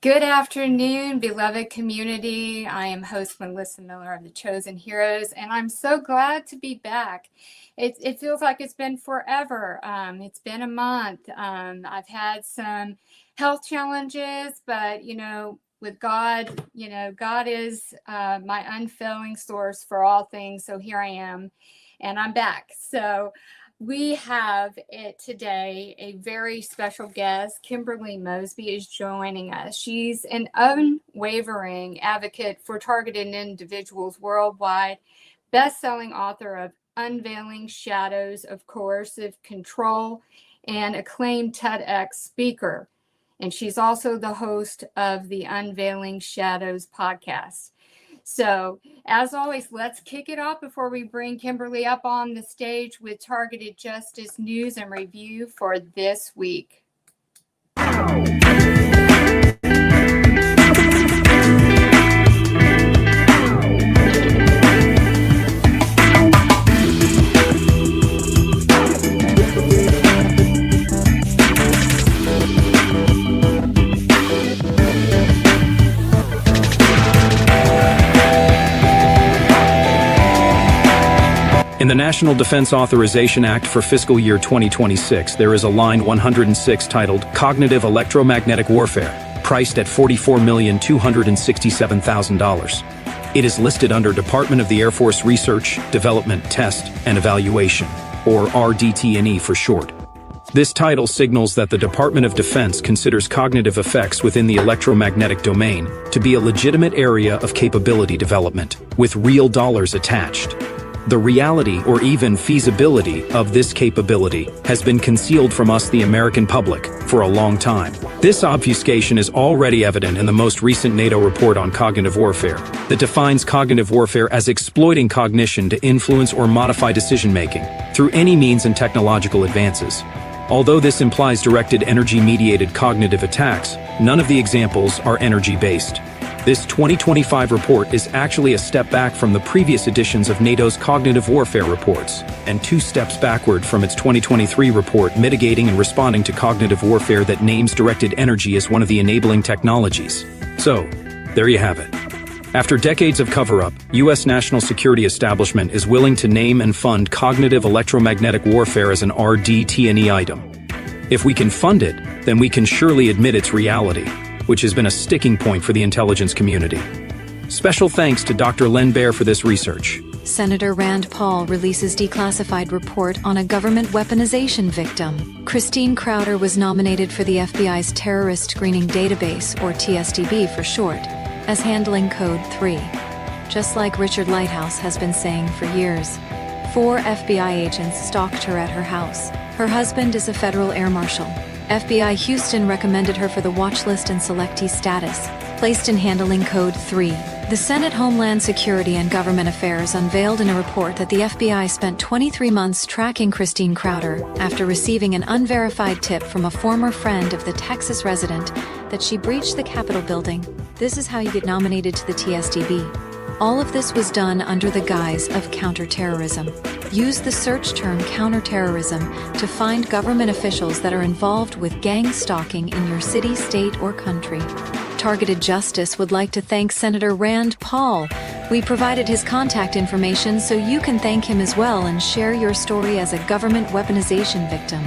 Good afternoon, beloved community. I am host Melissa Miller of the Chosen Heroes, and I'm so glad to be back. It feels like it's been forever. It's been a month. I've had some health challenges, but with God, God is my unfailing source for all things. So here I am, and I'm back. So we have today a very special guest. Kimberly Mosby is joining us. She's an unwavering advocate for targeted individuals worldwide, best-selling author of Unveiling Shadows of Coercive Control, and acclaimed TEDx speaker. And she's also the host of the Unveiling Shadows podcast. So, as always, let's kick it off before we bring Kimberly up on the stage with targeted justice news and review for this week. In the National Defense Authorization Act for fiscal year 2026, there is a line 106 titled Cognitive Electromagnetic Warfare, priced at $44,267,000. It is listed under Department of the Air Force Research, Development, Test, and Evaluation, or RDT&E for short. This title signals that the Department of Defense considers cognitive effects within the electromagnetic domain to be a legitimate area of capability development, with real dollars attached. The reality or even feasibility of this capability has been concealed from us, the American public, for a long time. This obfuscation is already evident in the most recent NATO report on cognitive warfare that defines cognitive warfare as exploiting cognition to influence or modify decision-making through any means and technological advances. Although this implies directed energy-mediated cognitive attacks, none of the examples are energy-based. This 2025 report is actually a step back from the previous editions of NATO's cognitive warfare reports, and 2 steps backward from its 2023 report mitigating and responding to cognitive warfare that names directed energy as one of the enabling technologies. So, there you have it. After decades of cover-up, U.S. national security establishment is willing to name and fund cognitive electromagnetic warfare as an RDT&E item. If we can fund it, then we can surely admit its reality, which has been a sticking point for the intelligence community. Special thanks to Dr. Len Baer for this research. Senator Rand Paul releases declassified report on a government weaponization victim. Christine Crowder was nominated for the FBI's Terrorist Screening Database, or TSDB for short, as handling Code 3. Just like Richard Lighthouse has been saying for years, 4 FBI agents stalked her at her house. Her husband is a federal air marshal. FBI Houston recommended her for the watch list and selectee status, placed in handling Code 3. The Senate Homeland Security and Government Affairs unveiled in a report that the FBI spent 23 months tracking Christine Crowder after receiving an unverified tip from a former friend of the Texas resident that she breached the Capitol building. This is how you get nominated to the TSDB. All of this was done under the guise of counterterrorism. Use the search term counterterrorism to find government officials that are involved with gang stalking in your city, state, or country. Targeted Justice would like to thank Senator Rand Paul. We provided his contact information so you can thank him as well and share your story as a government weaponization victim.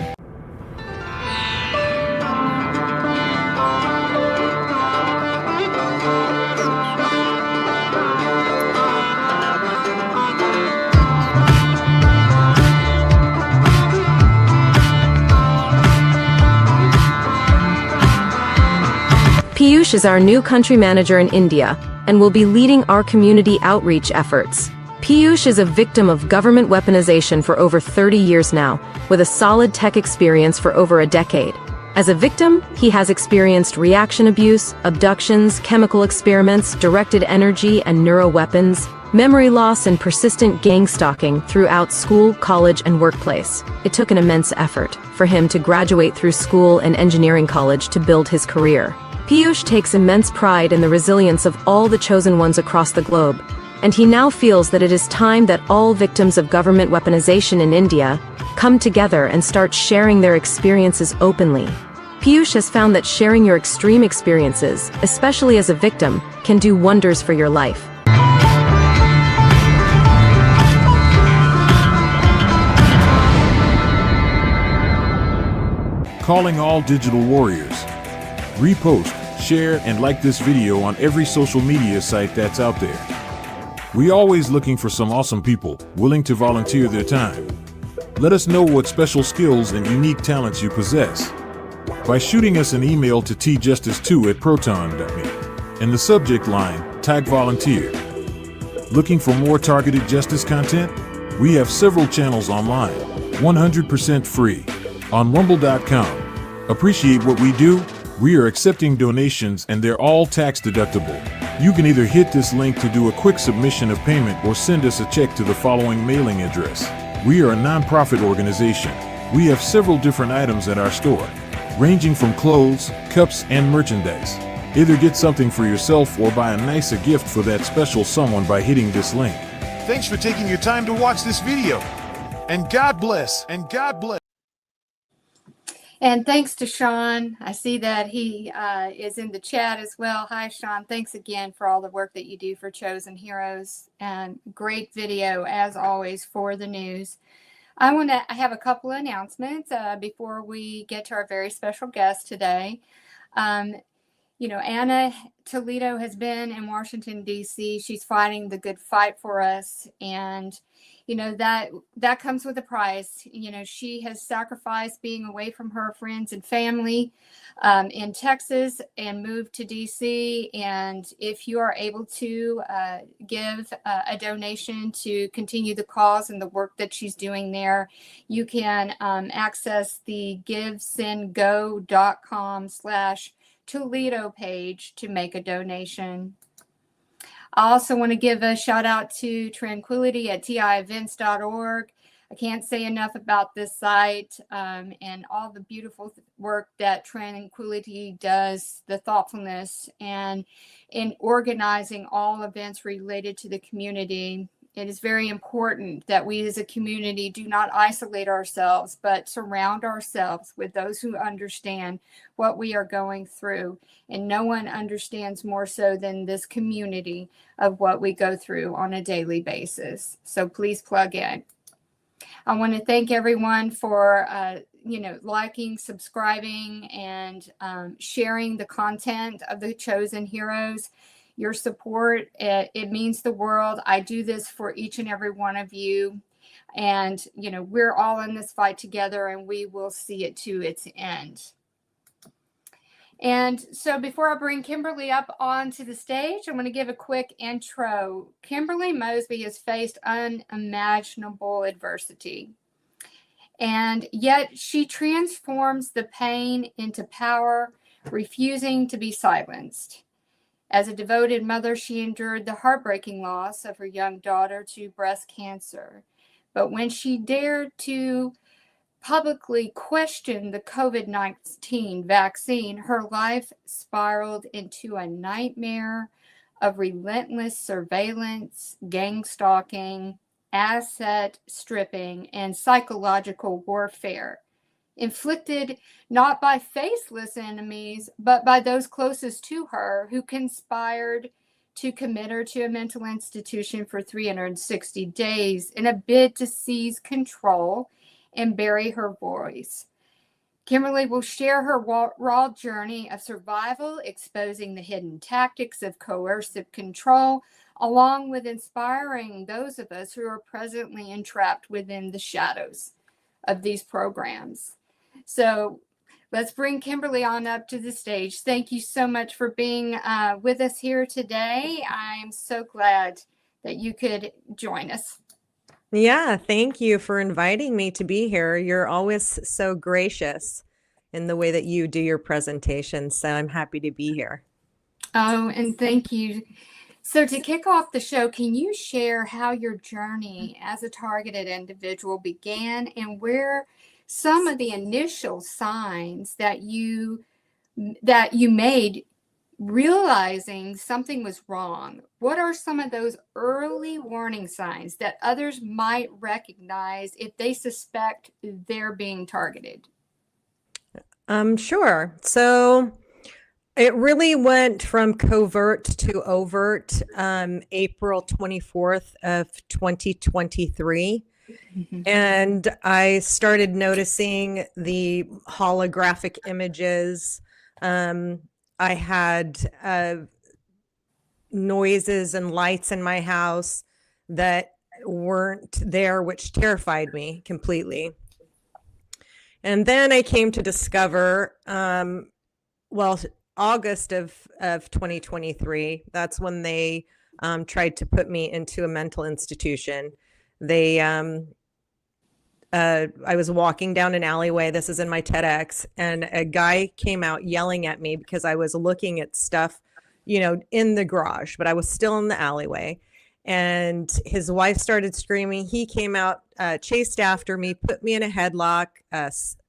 Piyush is our new country manager in India and will be leading our community outreach efforts. Piyush is a victim of government weaponization for over 30 years now, with a solid tech experience for over a decade. As a victim, he has experienced reaction abuse, abductions, chemical experiments, directed energy and neuroweapons, memory loss, and persistent gang stalking throughout school, college, and workplace. It took an immense effort for him to graduate through school and engineering college to build his career. Piyush takes immense pride in the resilience of all the chosen ones across the globe, and he now feels that it is time that all victims of government weaponization in India come together and start sharing their experiences openly. Piyush has found that sharing your extreme experiences, especially as a victim, can do wonders for your life. Calling all digital warriors. Repost, share, and like this video on every social media site that's out there. We always looking for some awesome people willing to volunteer their time. Let us know what special skills and unique talents you possess by shooting us an email to tjustice2@proton.me. In the subject line, tag volunteer. Looking for more targeted justice content? We have several channels online, 100% free, on rumble.com. Appreciate what we do? We are accepting donations and they're all tax deductible. You can either hit this link to do a quick submission of payment or send us a check to the following mailing address. We are a nonprofit organization. We have several different items at our store, ranging from clothes, cups, and merchandise. Either get something for yourself or buy a nicer gift for that special someone by hitting this link. Thanks for taking your time to watch this video. And God bless, and God bless. And thanks to Sean. I see that he is in the chat as well. Hi, Sean. Thanks again for all the work that you do for Chosen Heroes. And great video, as always, for the news. I have a couple of announcements before we get to our very special guest today. Anna Toledo has been in Washington, D.C. She's fighting the good fight for us. And that comes with a price. She has sacrificed being away from her friends and family in Texas and moved to DC. And if you are able to give a donation to continue the cause and the work that she's doing there, you can access the givesendgo.com/Toledo page to make a donation. I also want to give a shout out to Tranquility at tievents.org. I can't say enough about this site and all the beautiful work that Tranquility does, the thoughtfulness, and in organizing all events related to the community. It is very important that we as a community do not isolate ourselves, but surround ourselves with those who understand what we are going through. And no one understands more so than this community of what we go through on a daily basis. So please plug in. I want to thank everyone for liking, subscribing, and sharing the content of the Chosen Heroes. Your support, it means the world. I do this for each and every one of you. And, we're all in this fight together and we will see it to its end. And so before I bring Kimberly up onto the stage, I'm going to give a quick intro. Kimberly Mosby has faced unimaginable adversity. And yet she transforms the pain into power, refusing to be silenced. As a devoted mother, she endured the heartbreaking loss of her young daughter to breast cancer. But when she dared to publicly question the COVID-19 vaccine, her life spiraled into a nightmare of relentless surveillance, gang stalking, asset stripping, and psychological warfare. Inflicted not by faceless enemies, but by those closest to her who conspired to commit her to a mental institution for 360 days in a bid to seize control and bury her voice. Kimberly will share her raw journey of survival, exposing the hidden tactics of coercive control, along with inspiring those of us who are presently entrapped within the shadows of these programs. So let's bring Kimberly on up to the stage. Thank you so much for being with us here today. I am so glad that you could join us. Yeah, thank you for inviting me to be here. You're always so gracious in the way that you do your presentation, so I'm happy to be here. Oh, and thank you. So to kick off the show, can you share how your journey as a targeted individual began and where some of the initial signs that you made realizing something was wrong? What are some of those early warning signs that others might recognize if they suspect they're being targeted? Sure. So it really went from covert to overt, April 24th of 2023. And I started noticing the holographic images. I had noises and lights in my house that weren't there, which terrified me completely. And then I came to discover, August of 2023, that's when they tried to put me into a mental institution. They, I was walking down an alleyway, this is in my TEDx, and a guy came out yelling at me because I was looking at stuff, in the garage, but I was still in the alleyway. And his wife started screaming. He came out, chased after me, put me in a headlock,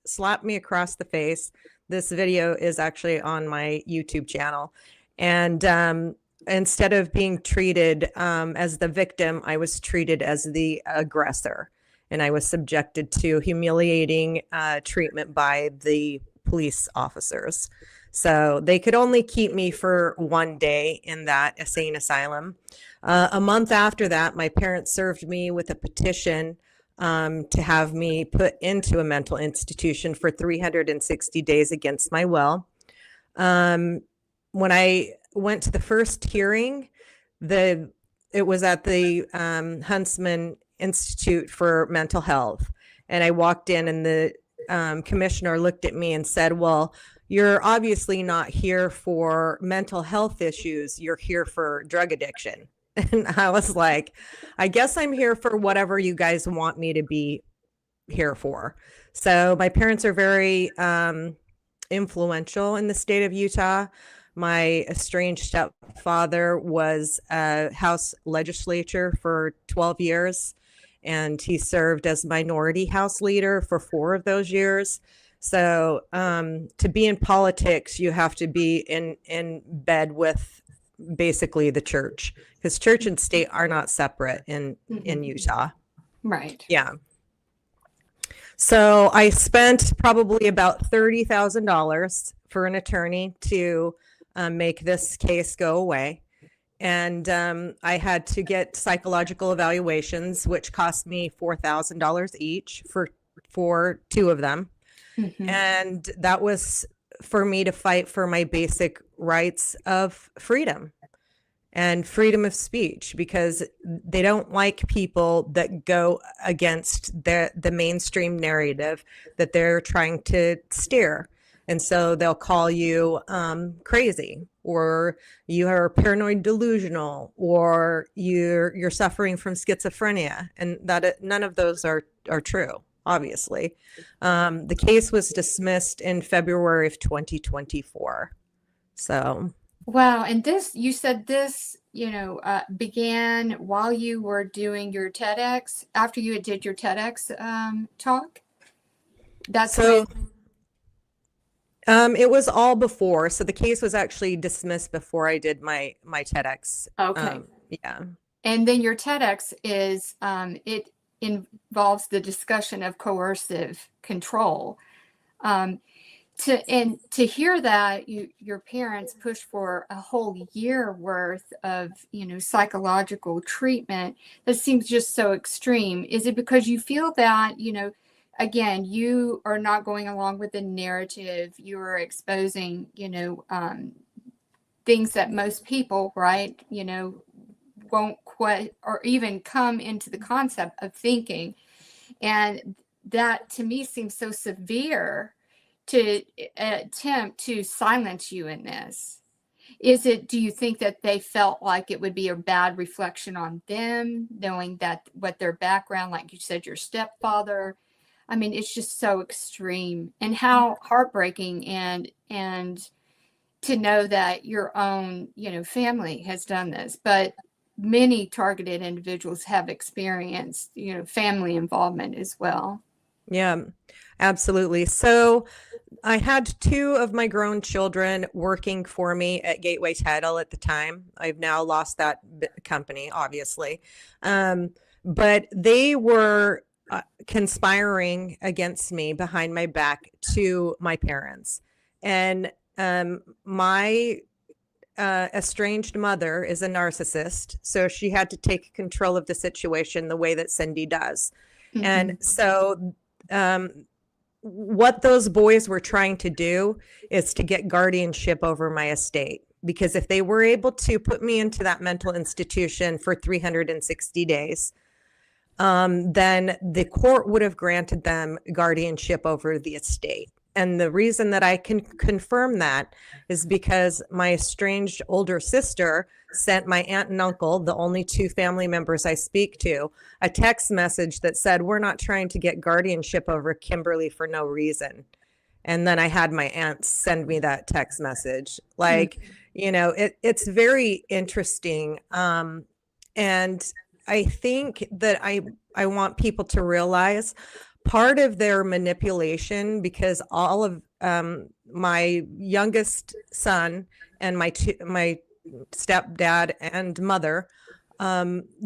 slapped me across the face. This video is actually on my YouTube channel. And instead of being treated as the victim, I was treated as the aggressor. And I was subjected to humiliating treatment by the police officers. So they could only keep me for one day in that insane asylum. A month after that, my parents served me with a petition to have me put into a mental institution for 360 days against my will. When I went to the first hearing, it was at the Huntsman Institute for Mental Health. And I walked in and the commissioner looked at me and said, well, you're obviously not here for mental health issues. You're here for drug addiction. And I was like, I guess I'm here for whatever you guys want me to be here for. So my parents are very influential in the state of Utah. My estranged stepfather was a House legislature for 12 years, and he served as minority House leader for 4 of those years. So to be in politics, you have to be in bed with basically the church, because church and state are not separate in Utah. Right. Yeah. So I spent probably about $30,000 for an attorney to make this case go away. And I had to get psychological evaluations, which cost me $4,000 each for 2 of them. And that was for me to fight for my basic rights of freedom and freedom of speech, because they don't like people that go against the mainstream narrative that they're trying to steer. And so they'll call you crazy, or you are paranoid delusional, or you're suffering from schizophrenia, and that none of those are true. Obviously, the case was dismissed in February of 2024. So, wow. And you said this, began while you were doing your TEDx, after you did your TEDx talk. That's so. It was all before. So the case was actually dismissed before I did my TEDx. Okay. Yeah. And then your TEDx is it involves the discussion of coercive control. To hear that your parents pushed for a whole year worth of psychological treatment, that seems just so extreme. Is it because you feel that again, you are not going along with the narrative, you are exposing things that most people, right, won't quite or even come into the concept of thinking? And that to me seems so severe to attempt to silence you in this. Do you think that they felt like it would be a bad reflection on them, knowing that what their background, like you said, your stepfather, I mean, it's just so extreme, and how heartbreaking and to know that your own, family has done this, but many targeted individuals have experienced, family involvement as well. Yeah, absolutely. So I had 2 of my grown children working for me at Gateway Title at the time. I've now lost that company, obviously. But they were conspiring against me behind my back to my parents. And my estranged mother is a narcissist, so she had to take control of the situation the way that Cindy does. And so what those boys were trying to do is to get guardianship over my estate, because if they were able to put me into that mental institution for 360 days, then the court would have granted them guardianship over the estate. And the reason that I can confirm that is because my estranged older sister sent my aunt and uncle, the only two family members I speak to, a text message that said, "We're not trying to get guardianship over Kimberly for no reason." And then I had my aunt send me that text message. Like, it's very interesting. And I think that I want people to realize part of their manipulation, because all of my youngest son and my stepdad and mother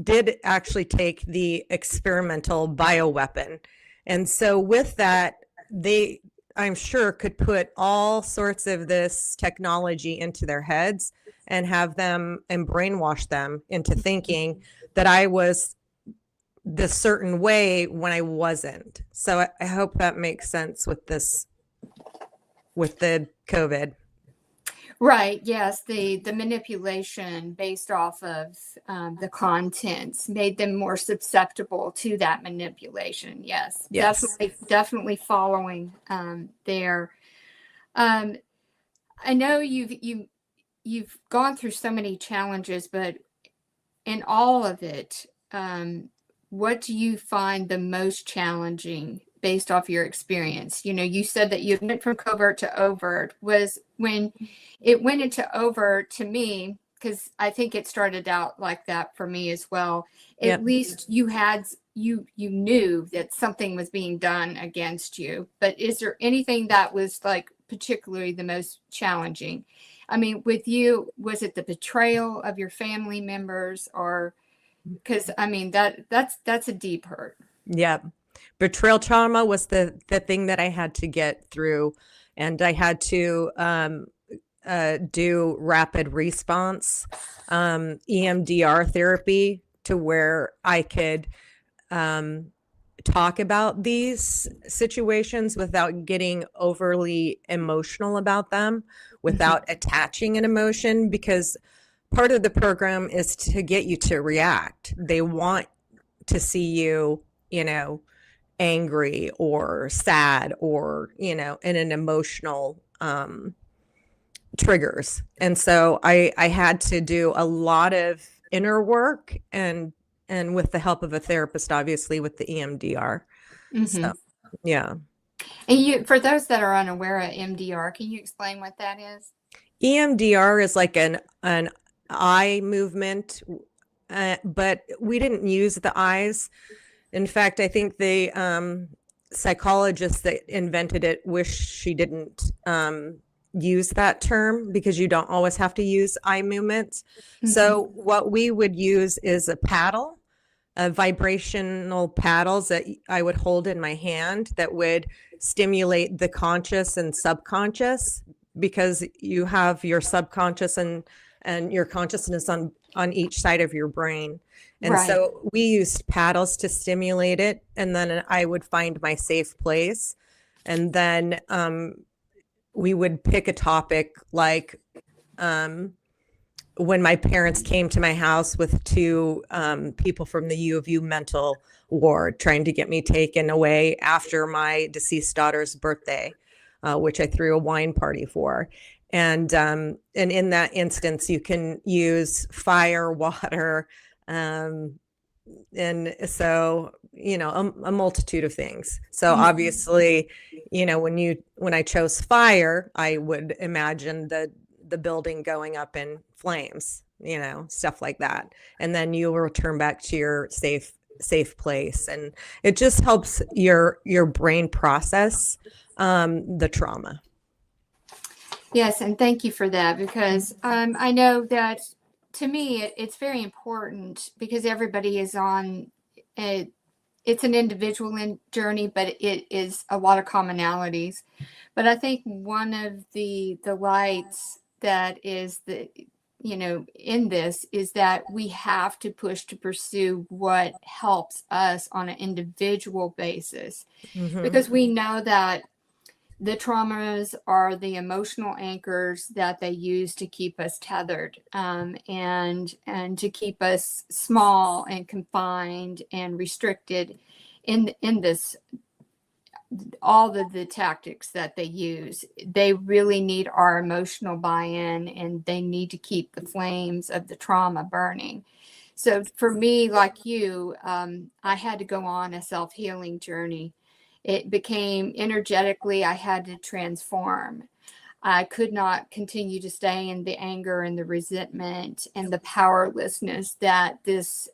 did actually take the experimental bioweapon. And so with that, they, I'm sure, could put all sorts of this technology into their heads and have them and brainwash them into thinking that I was this certain way when I wasn't. So I hope that makes sense with this, with the COVID. Right. Yes. The manipulation based off of the contents made them more susceptible to that manipulation. Yes. Yes. Definitely following there. I know you've gone through so many challenges, but in all of it, what do you find the most challenging based off your experience? You said that you went from covert to overt. Was when it went into overt, to me, because I think it started out like that for me as well. At least you knew that something was being done against you. But is there anything that was like particularly the most challenging? I mean, with you, was it the betrayal of your family members, or because I mean that's a deep hurt. Yeah. Betrayal trauma was the thing that I had to get through, and I had to do rapid response EMDR therapy to where I could talk about these situations without getting overly emotional about them, without attaching an emotion, because part of the program is to get you to react. They want to see you, angry or sad or, in an emotional triggers. And so I had to do a lot of inner work and with the help of a therapist, obviously, with the EMDR. So, yeah. And for those that are unaware of MDR, can you explain what that is? EMDR is like an eye movement, but we didn't use the eyes. In fact, I think the psychologist that invented it wished she didn't use that term, because you don't always have to use eye movements. So what we would use is a paddle, vibrational paddles that I would hold in my hand that would stimulate the conscious and subconscious, because you have your subconscious and your consciousness on each side of your brain. And so we used paddles to stimulate it. And then I would find my safe place. And then we would pick a topic like when my parents came to my house with two people from the U of U mental ward trying to get me taken away after my deceased daughter's birthday, which I threw a wine party for. And in that instance, you can use fire, water, and so, a multitude of things. So obviously, when I chose fire, I would imagine the building going up in flames, stuff like that. And then you will return back to your safe place. And it just helps your brain process the trauma. Yes, and thank you for that, because I know that to me it's very important, because everybody is on it's an individual journey, but it is a lot of commonalities. But I think one of the lights that is in this is that we have to push to pursue what helps us on an individual basis, because we know that the traumas are the emotional anchors that they use to keep us tethered, and to keep us small and confined and restricted in this. All the tactics that they use, they really need our emotional buy-in, and they need to keep the flames of the trauma burning. So for me, like you, I had to go on a self-healing journey. It became energetically, I had to transform. I could not continue to stay in the anger and the resentment and the powerlessness that this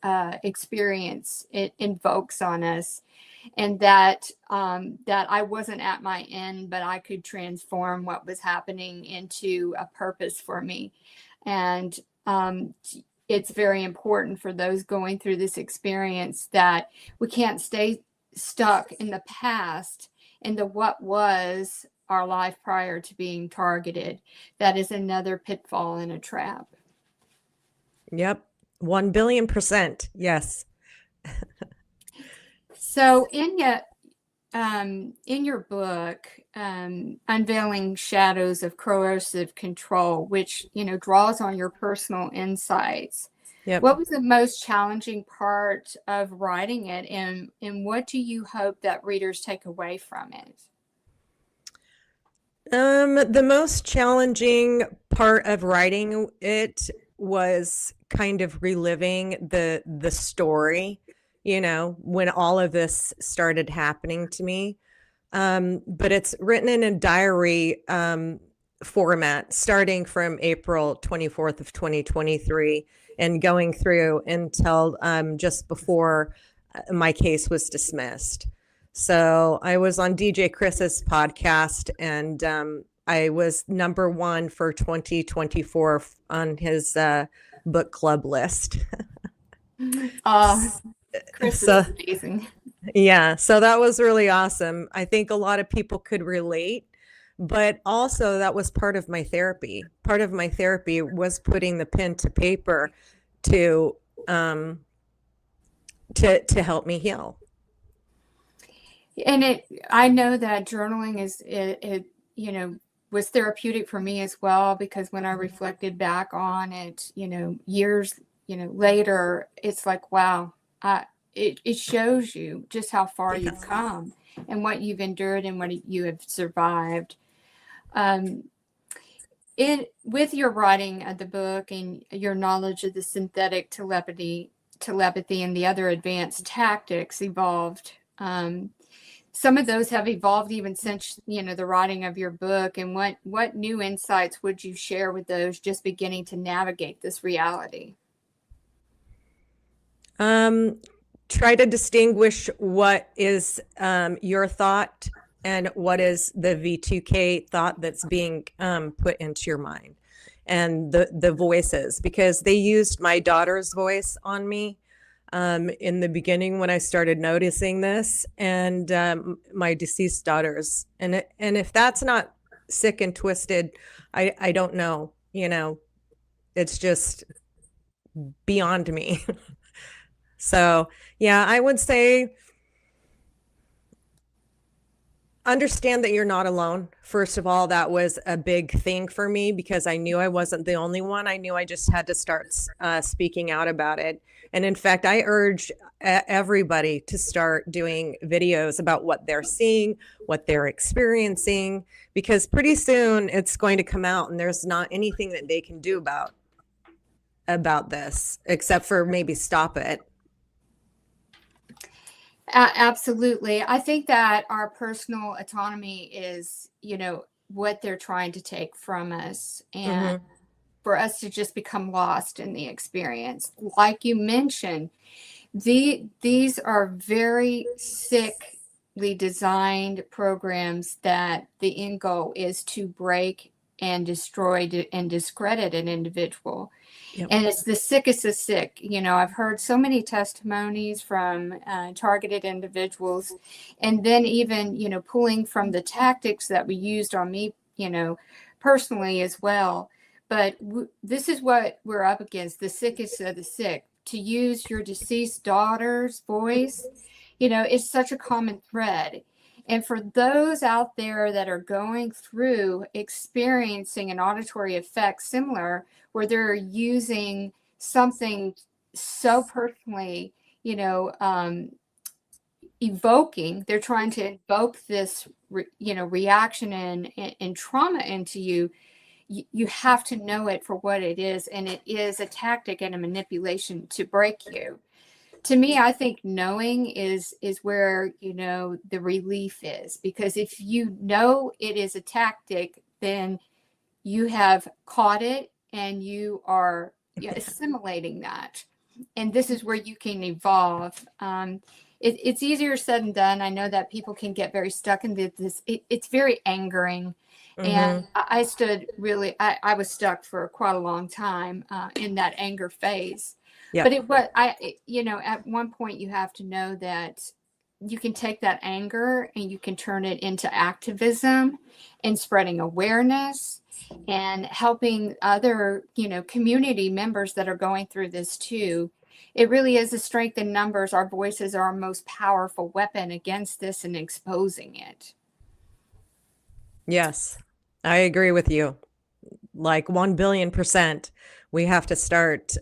experience it invokes on us, and that I wasn't at my end, but I could transform what was happening into a purpose for me. And it's very important for those going through this experience that we can't stay stuck in the past, in the what was our life prior to being targeted. That is another pitfall and a trap. Yep. 1,000,000,000%. Yes. So in your book, Unveiling Shadows of Coercive Control, which, draws on your personal insights, Yep. what was the most challenging part of writing it, and what do you hope that readers take away from it? The most challenging part of writing it was kind of reliving the story, when all of this started happening to me. But it's written in a diary format, starting from April 24th of 2023 and going through until just before my case was dismissed. So I was on DJ Chris's podcast, and I was #1 for 2024 on his book club list. Chris So- is amazing. Yeah, so that was really awesome. I think a lot of people could relate, but also that was part of my therapy. Part of my therapy was putting the pen to paper to help me heal. And I know that journaling was therapeutic for me as well, because when I reflected back on it, years, later, it's like, wow, it shows you just how far you've come and what you've endured and what you have survived. With your writing of the book and your knowledge of the synthetic telepathy and the other advanced tactics evolved. Some of those have evolved even since, the writing of your book. And what new insights would you share with those just beginning to navigate this reality? Try to distinguish what is your thought and what is the V2K thought that's being put into your mind, and the voices, because they used my daughter's voice on me in the beginning when I started noticing this, and my deceased daughter's. And if that's not sick and twisted, I don't know, it's just beyond me. So, yeah, I would say understand that you're not alone. First of all, that was a big thing for me, because I knew I wasn't the only one. I knew I just had to start speaking out about it. And in fact, I urge everybody to start doing videos about what they're seeing, what they're experiencing, because pretty soon it's going to come out, and there's not anything that they can do about this except for maybe stop it. Absolutely. I think that our personal autonomy is, what they're trying to take from us, and for us to just become lost in the experience. Like you mentioned, these are very sickly designed programs that the end goal is to break and destroy and discredit an individual. Yep. And it's the sickest of sick. I've heard so many testimonies from targeted individuals, and then even, pulling from the tactics that we used on me, personally as well. But this is what we're up against, the sickest of the sick. To use your deceased daughter's voice, it's such a common thread. And for those out there that are going through experiencing an auditory effect similar, where they're using something so personally, evoking, they're trying to invoke this, reaction and trauma into you, you have to know it for what it is. And it is a tactic and a manipulation to break you. To me, I think knowing is where, the relief is, because if you know it is a tactic, then you have caught it and you are assimilating that. And this is where you can evolve. It's easier said than done. I know that people can get very stuck in this. It's very angering. Mm-hmm. And I was stuck for quite a long time in that anger phase. Yep. But at one point you have to know that you can take that anger and you can turn it into activism and spreading awareness and helping other, community members that are going through this too. It really is a strength in numbers. Our voices are our most powerful weapon against this and exposing it. Yes, I agree with you. Like 1,000,000,000%. We have to start.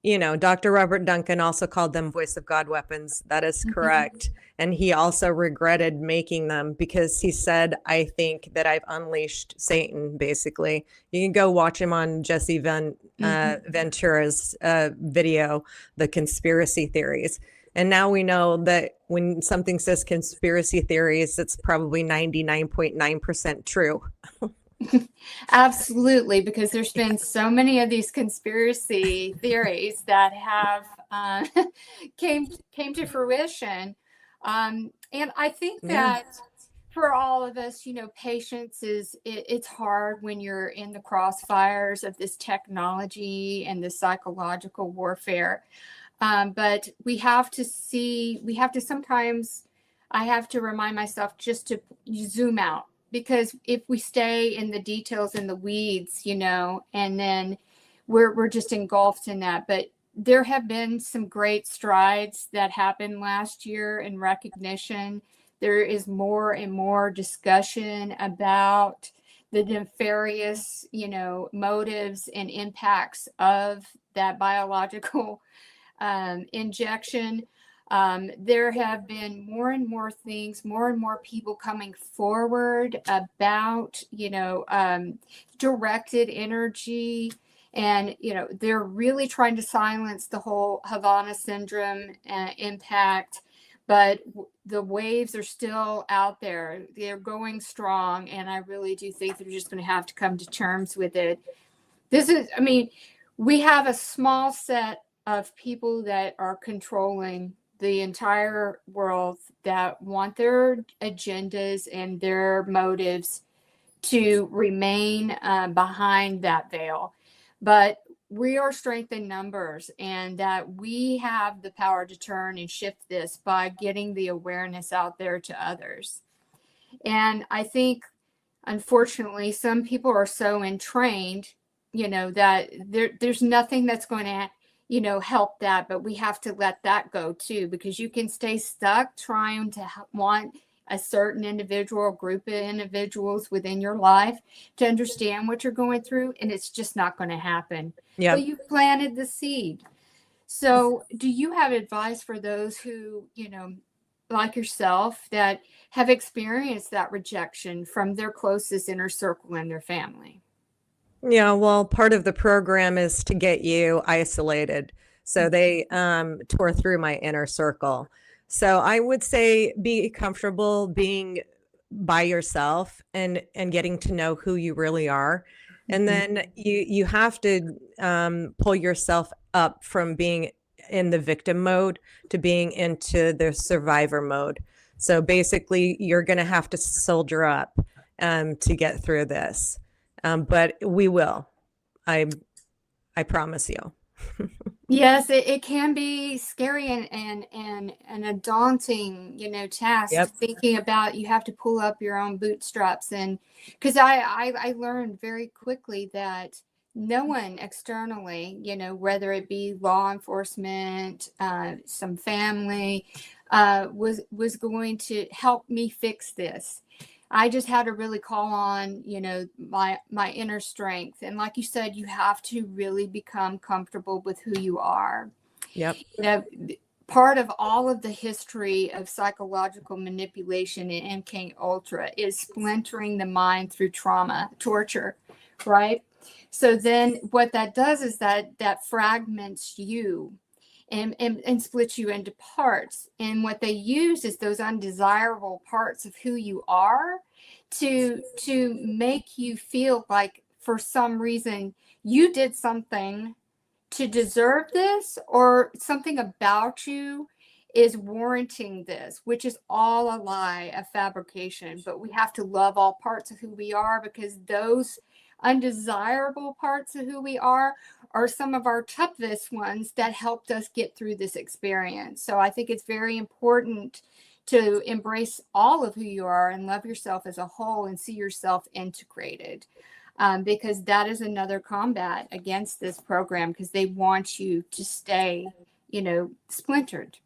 Dr. Robert Duncan also called them voice of God weapons. That is correct. And he also regretted making them because he said, I think that I've unleashed Satan, basically. You can go watch him on Jesse Ventura's video, The Conspiracy Theories. And now we know that when something says conspiracy theories, it's probably 99.9% true. Absolutely, because there's been so many of these conspiracy theories that have came to fruition, and I think that for all of us, patience it's hard when you're in the crossfires of this technology and the psychological warfare. But we have to sometimes, I have to remind myself just to zoom out. Because if we stay in the details and the weeds, and then we're just engulfed in that. But there have been some great strides that happened last year in recognition. There is more and more discussion about the nefarious, motives and impacts of that biological injection. There have been more and more things, more and more people coming forward about, directed energy. And, they're really trying to silence the whole Havana syndrome impact. But the waves are still out there. They're going strong. And I really do think they're just going to have to come to terms with it. We have a small set of people that are controlling the entire world, that want their agendas and their motives to remain behind that veil. But we are strength in numbers, and that we have the power to turn and shift this by getting the awareness out there to others. And I think, unfortunately, some people are so entrained, that there's nothing that's going to help that, but we have to let that go too, because you can stay stuck trying to want a certain individual or group of individuals within your life to understand what you're going through, and it's just not going to happen. Yeah. But you planted the seed. So do you have advice for those who, like yourself, that have experienced that rejection from their closest inner circle and their family? Yeah, well, part of the program is to get you isolated. So they tore through my inner circle. So I would say be comfortable being by yourself and getting to know who you really are. And then you have to pull yourself up from being in the victim mode to being into the survivor mode. So basically, you're going to have to soldier up to get through this. But we will. I promise you. Yes, it can be scary and a daunting, task. Yep. Thinking about you have to pull up your own bootstraps, and because I learned very quickly that no one externally, whether it be law enforcement, some family, was going to help me fix this. I just had to really call on, my inner strength. And like you said, you have to really become comfortable with who you are. Yep. Part of all of the history of psychological manipulation in MK Ultra is splintering the mind through trauma, torture, right? So then what that does is that fragments you and splits you into parts. And what they use is those undesirable parts of who you are to make you feel like for some reason you did something to deserve this, or something about you is warranting this, which is all a lie, a fabrication. But we have to love all parts of who we are, because those undesirable parts of who we are some of our toughest ones that helped us get through this experience. So I think it's very important to embrace all of who you are and love yourself as a whole and see yourself integrated, because that is another combat against this program, because they want you to stay, splintered.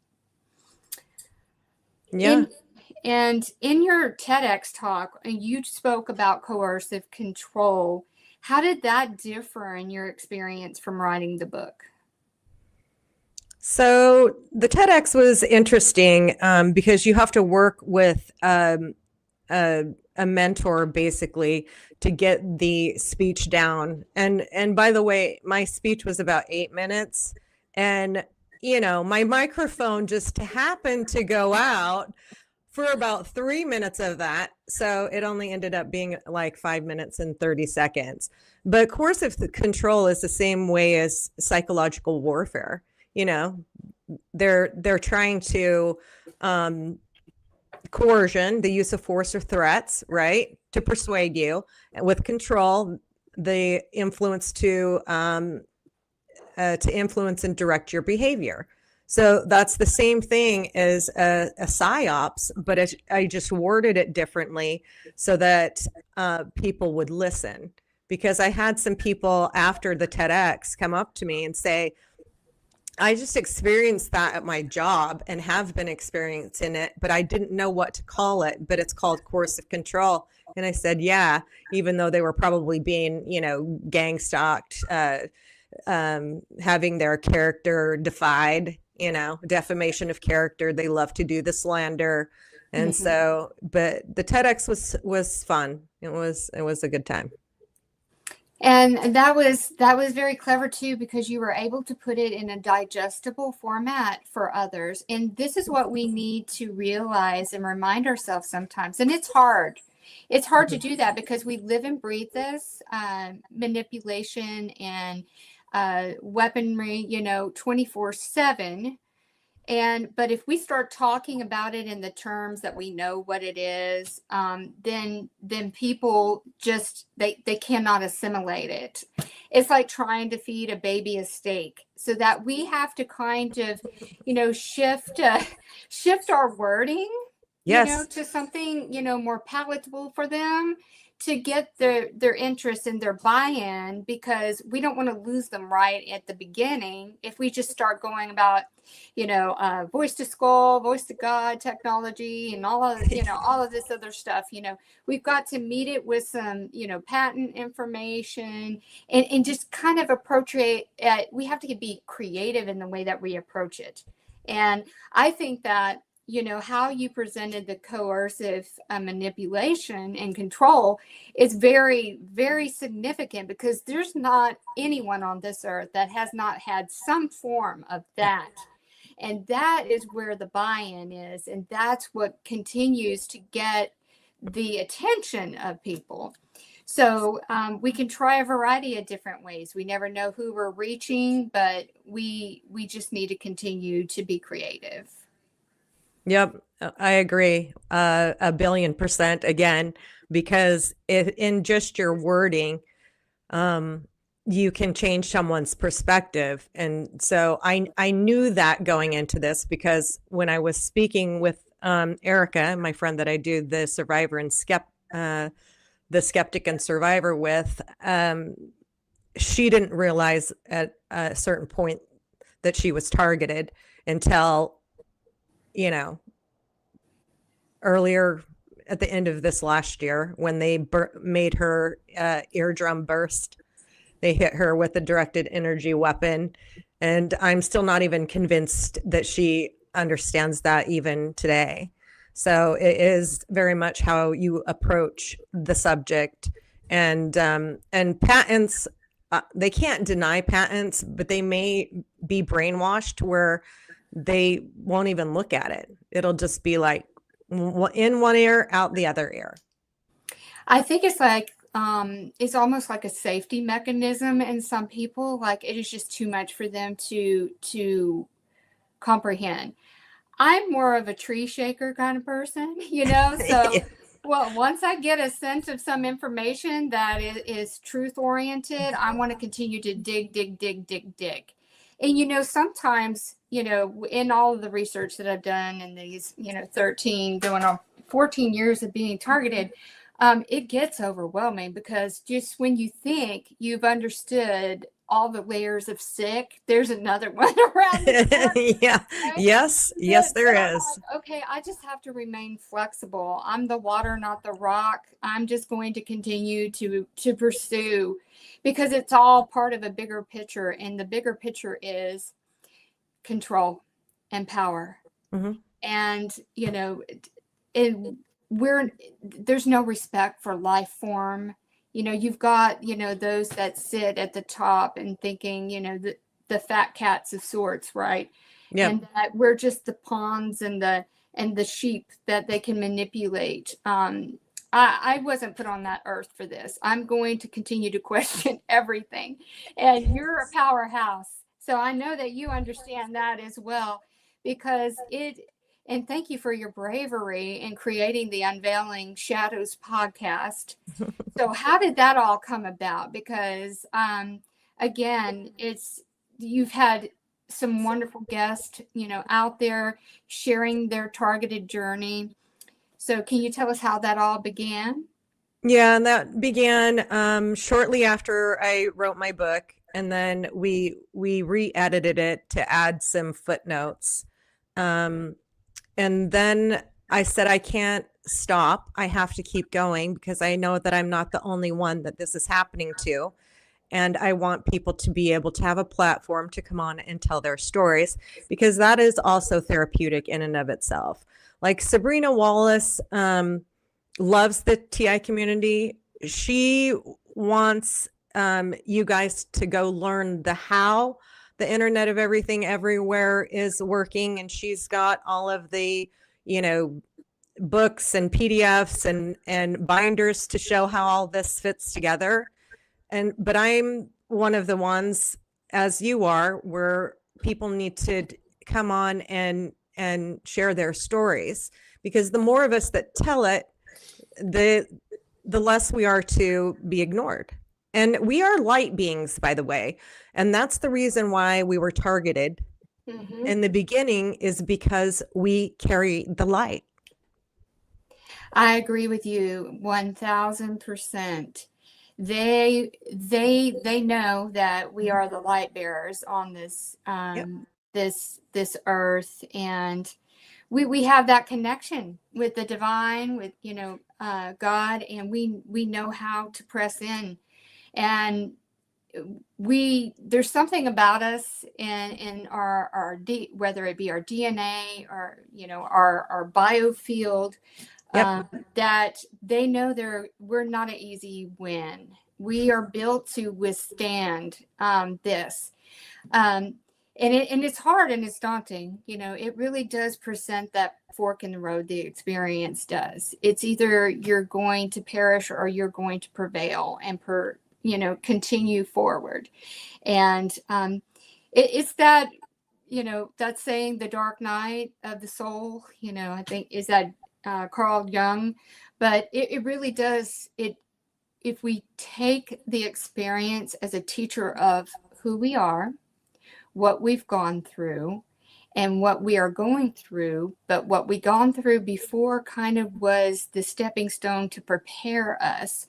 Yeah. And in your TEDx talk, you spoke about coercive control. How did that differ in your experience from writing the book? So the TEDx was interesting because you have to work with a mentor basically to get the speech down. And by the way, my speech was about 8 minutes, and my microphone just happened to go out for about 3 minutes of that. So it only ended up being like 5 minutes and 30 seconds. But coercive control is the same way as psychological warfare. They're trying to coercion, the use of force or threats, right, to persuade you. And with control, the influence to influence and direct your behavior. So that's the same thing as a psyops, but I just worded it differently so that people would listen. Because I had some people after the TEDx come up to me and say, I just experienced that at my job and have been experiencing it, but I didn't know what to call it, but it's called coercive control. And I said, yeah, even though they were probably being, gang stalked, having their character defied, defamation of character. They love to do the slander. And so, but the TEDx was fun. It was a good time. And that was very clever too, because you were able to put it in a digestible format for others. And this is what we need to realize and remind ourselves sometimes. And it's hard. It's hard to do that because we live and breathe this manipulation and weaponry, 24/7. But if we start talking about it in the terms that we know what it is, then people just, they cannot assimilate it. It's like trying to feed a baby a steak, so that we have to kind of, shift our wording, Yes. to something, more palatable for them, to get their interest and their buy-in, because we don't want to lose them right at the beginning. If we just start going about, voice to skull, voice to God technology and all of, all of this other stuff, we've got to meet it with some, patent information and just kind of approach it. We have to be creative in the way that we approach it. And I think that, how you presented the coercive manipulation and control is very, very significant, because there's not anyone on this earth that has not had some form of that. And that is where the buy-in is. And that's what continues to get the attention of people. So we can try a variety of different ways. We never know who we're reaching, but we just need to continue to be creative. Yep, I agree 1,000,000,000% again, because in just your wording, you can change someone's perspective. And so I knew that going into this, because when I was speaking with Erica, my friend that I do the survivor and the skeptic and survivor with, she didn't realize at a certain point that she was targeted until, earlier at the end of this last year, when they made her eardrum burst. They hit her with a directed energy weapon. And I'm still not even convinced that she understands that even today. So it is very much how you approach the subject. And patents, they can't deny patents, but they may be brainwashed where they won't even look at it. It'll just be like in one ear, out the other ear. I think it's like, it's almost like a safety mechanism in some people. Like, it is just too much for them to comprehend. I'm more of a tree shaker kind of person, so well, once I get a sense of some information that is truth oriented, I want to continue to dig. And, sometimes, in all of the research that I've done in these, 13 going on 14 years of being targeted, it gets overwhelming, because just when you think you've understood all the layers of sick, there's another one around the corner, yeah. right? Yes, there I'm is. like, okay, I just have to remain flexible. I'm the water, not the rock. I'm just going to continue to pursue, because it's all part of a bigger picture, and the bigger picture is control and power. Mm-hmm. And there's no respect for life form. You've got, those that sit at the top and thinking, the fat cats of sorts, right? Yep. And that we're just the pawns and the sheep that they can manipulate. I wasn't put on that earth for this. I'm going to continue to question everything. And you're a powerhouse. So I know that you understand that as well, because and thank you for your bravery in creating the Unveiling Shadows podcast. So how did that all come about? Because, again, you've had some wonderful guests, out there sharing their targeted journey. So can you tell us how that all began? Yeah, and that began shortly after I wrote my book, and then we re-edited it to add some footnotes. And then I said, I can't stop. I have to keep going, because I know that I'm not the only one that this is happening to. And I want people to be able to have a platform to come on and tell their stories, because that is also therapeutic in and of itself. Like Sabrina Wallace loves the TI community. She wants you guys to go learn the how the Internet of Everything Everywhere is working. And she's got all of the, books and PDFs and binders to show how all this fits together. But I'm one of the ones, as you are, where people need to come on and share their stories, because the more of us that tell it, the less we are to be ignored. And we are light beings, by the way. And that's the reason why we were targeted in the beginning, is because we carry the light. I agree with you 1000%. They know that we are the light bearers on this this earth, and we have that connection with the divine, with God, and we know how to press in. And there's something about us in our whether it be our DNA or our biofield, that they know we're not an easy win. We are built to withstand this, and it's hard and it's daunting. It really does present that fork in the road. The experience does. It's either you're going to perish or you're going to prevail and continue forward. And it's that, that saying, the dark night of the soul, I think is that Carl Jung, but it really does. if we take the experience as a teacher of who we are, what we've gone through, and what we are going through, but what we gone through before kind of was the stepping stone to prepare us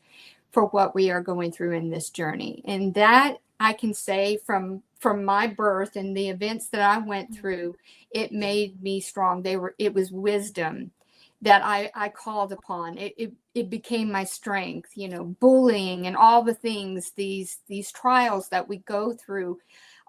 for what we are going through in this journey. And that I can say from my birth and the events that I went through, it made me strong. It was wisdom that I called upon. It became my strength, bullying and all the things, these trials that we go through,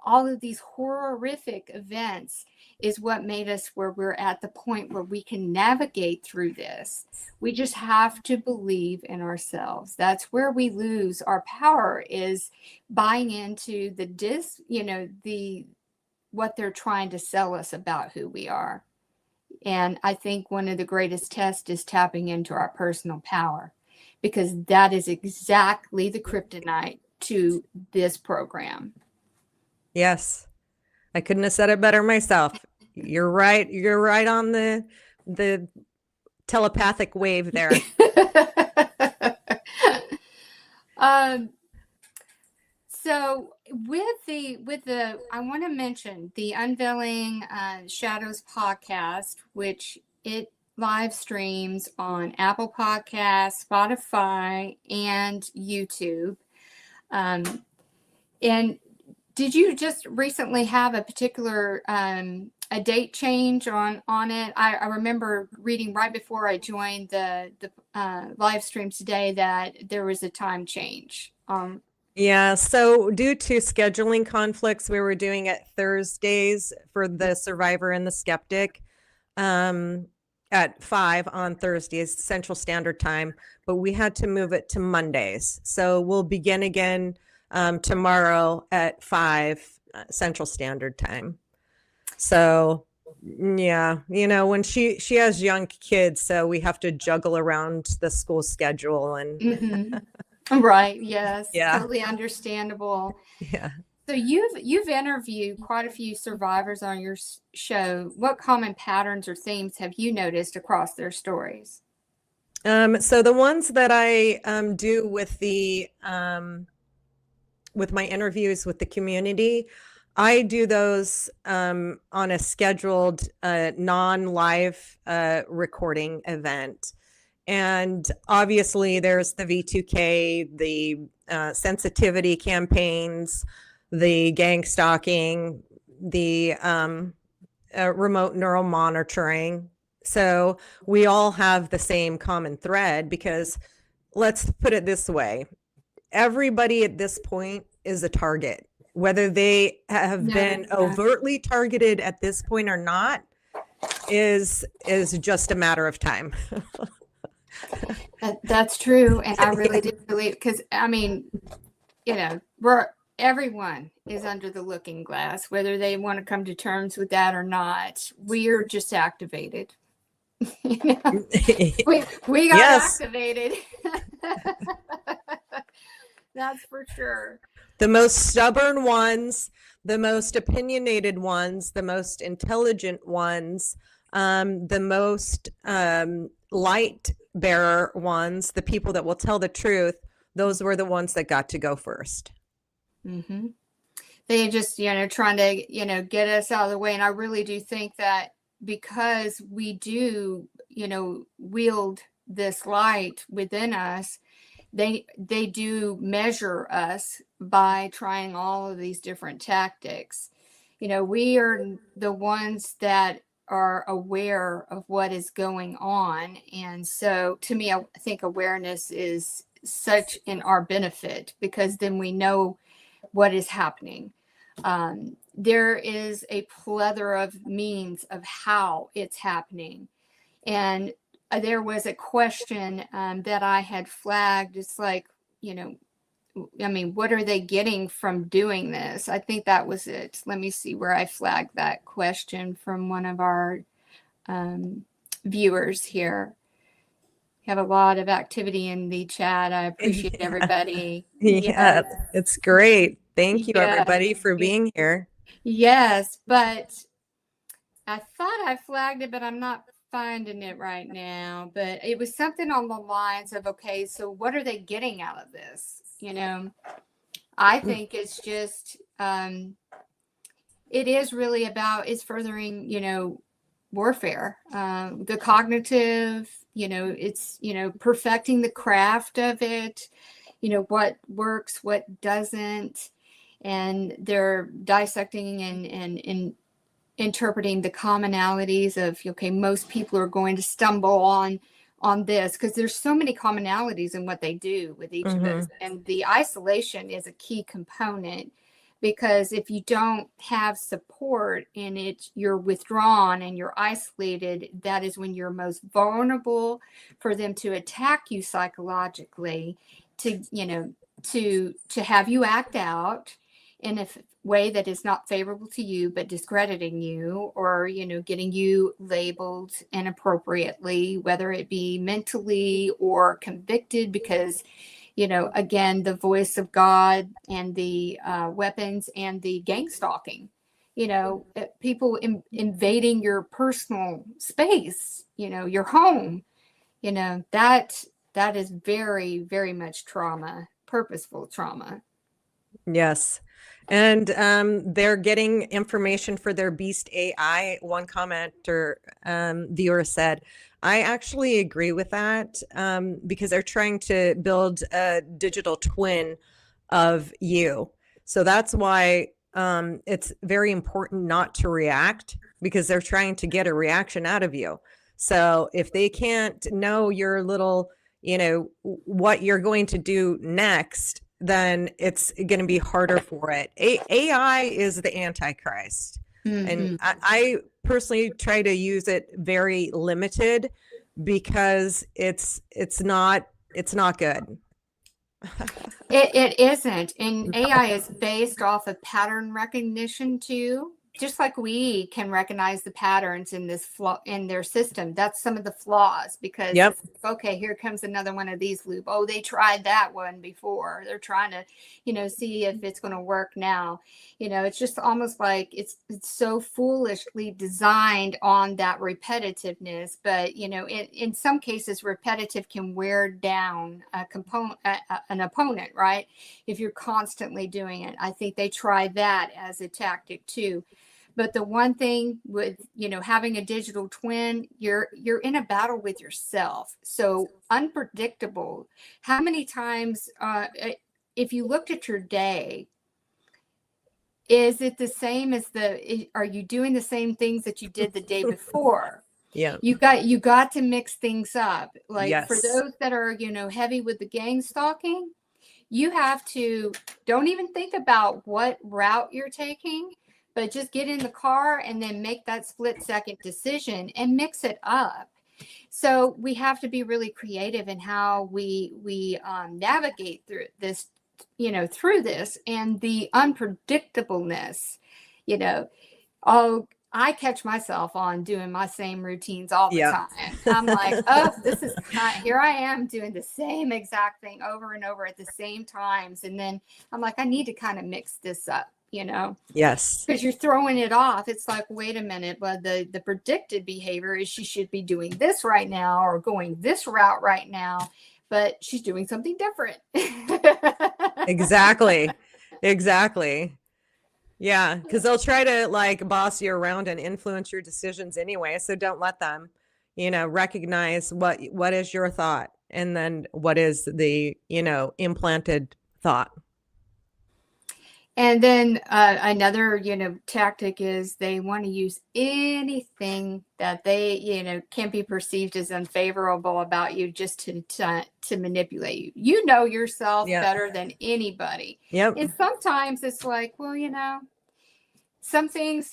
all of these horrific events is what made us where we're at the point where we can navigate through this. We just have to believe in ourselves. That's where we lose our power, is buying into what they're trying to sell us about who we are. And I think one of the greatest tests is tapping into our personal power, because that is exactly the kryptonite to this program. Yes. I couldn't have said it better myself. You're right. You're right on the telepathic wave there. So with the I want to mention the Unveiling Shadows podcast, which it live streams on Apple Podcasts, Spotify, and YouTube. And did you just recently have a particular a date change on it? I remember reading right before I joined the live stream today that there was a time change. Yeah, so due to scheduling conflicts, we were doing it Thursdays for the Survivor and the Skeptic at 5 on Thursdays, Central Standard Time, but we had to move it to Mondays. So we'll begin again tomorrow at 5 Central Standard Time. So yeah, when she has young kids, so we have to juggle around the school schedule and Right. Yes. Yeah. Totally understandable. Yeah. So you've interviewed quite a few survivors on your show. What common patterns or themes have you noticed across their stories? So the ones that I do with with my interviews with the community, I do those on a scheduled non-live recording event. And obviously there's the V2K, the sensitivity campaigns, the gang stalking, the remote neural monitoring. So we all have the same common thread, because let's put it this way. Everybody at this point is a target, whether they have been overtly targeted at this point or not is just a matter of time. That's true. And I really do believe, because everyone is under the looking glass, whether they want to come to terms with that or not. We are just activated. We got activated. That's for sure. The most stubborn ones, the most opinionated ones, the most intelligent ones, the most light bearer ones, the people that will tell the truth, those were the ones that got to go first. Mm-hmm. They just, trying to, get us out of the way. And I really do think that because we do, wield this light within us, they do measure us by trying all of these different tactics. We are the ones that are aware of what is going on. And so to me, I think awareness is such in our benefit, because then we know what is happening. There is a plethora of means of how it's happening. And there was a question that I had flagged. It's like, what are they getting from doing this? I think that was it. Let me see where I flagged that question from one of our viewers here. We have a lot of activity in the chat. I appreciate everybody. Yeah, it's great. Thank you, everybody, for being here. Yes, but I thought I flagged it, but I'm not finding it right now, but it was something on the lines of, okay, so what are they getting out of this? I think it's just, it is really about, it's furthering, warfare, the cognitive, it's, perfecting the craft of it, what works, what doesn't. And they're dissecting and interpreting the commonalities of, okay, most people are going to stumble on this because there's so many commonalities in what they do with each of us. And the isolation is a key component, because if you don't have support and you're withdrawn and you're isolated, that is when you're most vulnerable for them to attack you psychologically, to have you act out in a way that is not favorable to you, but discrediting you, or, getting you labeled inappropriately, whether it be mentally or convicted, because, again, the voice of God and the weapons and the gang stalking, people invading your personal space, your home, that is very, very much trauma, purposeful trauma. Yes. And they're getting information for their beast AI. One commenter, viewer said, I actually agree with that, because they're trying to build a digital twin of you. So that's why it's very important not to react, because they're trying to get a reaction out of you. So if they can't know your little, what you're going to do next, then it's going to be harder for it. AI is the Antichrist. And I personally try to use it very limited, because it's not good. It isn't. And AI is based off of pattern recognition too. Just like we can recognize the patterns in this in their system. That's some of the flaws, because okay, here comes another one of these loop. Oh, they tried that one before. They're trying to, see if it's going to work now. It's just almost like it's so foolishly designed on that repetitiveness. But, in some cases, repetitive can wear down an opponent, right? If you're constantly doing it. I think they try that as a tactic too. But the one thing with, having a digital twin, you're in a battle with yourself. So unpredictable. How many times, if you looked at your day, is it the same as are you doing the same things that you did the day before? Yeah. You got to mix things up. Like for those that are, heavy with the gang stalking, you have to, don't even think about what route you're taking, but just get in the car and then make that split-second decision and mix it up. So we have to be really creative in how we navigate through this, through this, and the unpredictableness. I catch myself on doing my same routines all the time. I'm like, oh, this is here I am doing the same exact thing over and over at the same times. And then I'm like, I need to kind of mix this up. Yes, because you're throwing it off. It's like, wait a minute, but the predicted behavior is she should be doing this right now or going this route right now, but she's doing something different. Exactly. Yeah, because they'll try to boss you around and influence your decisions anyway. So don't let them, recognize what is your thought, and then what is the implanted thought. And then another, tactic is they want to use anything that they, can be perceived as unfavorable about you, just to manipulate you. You know yourself better than anybody. Yep. And sometimes it's like, well, some things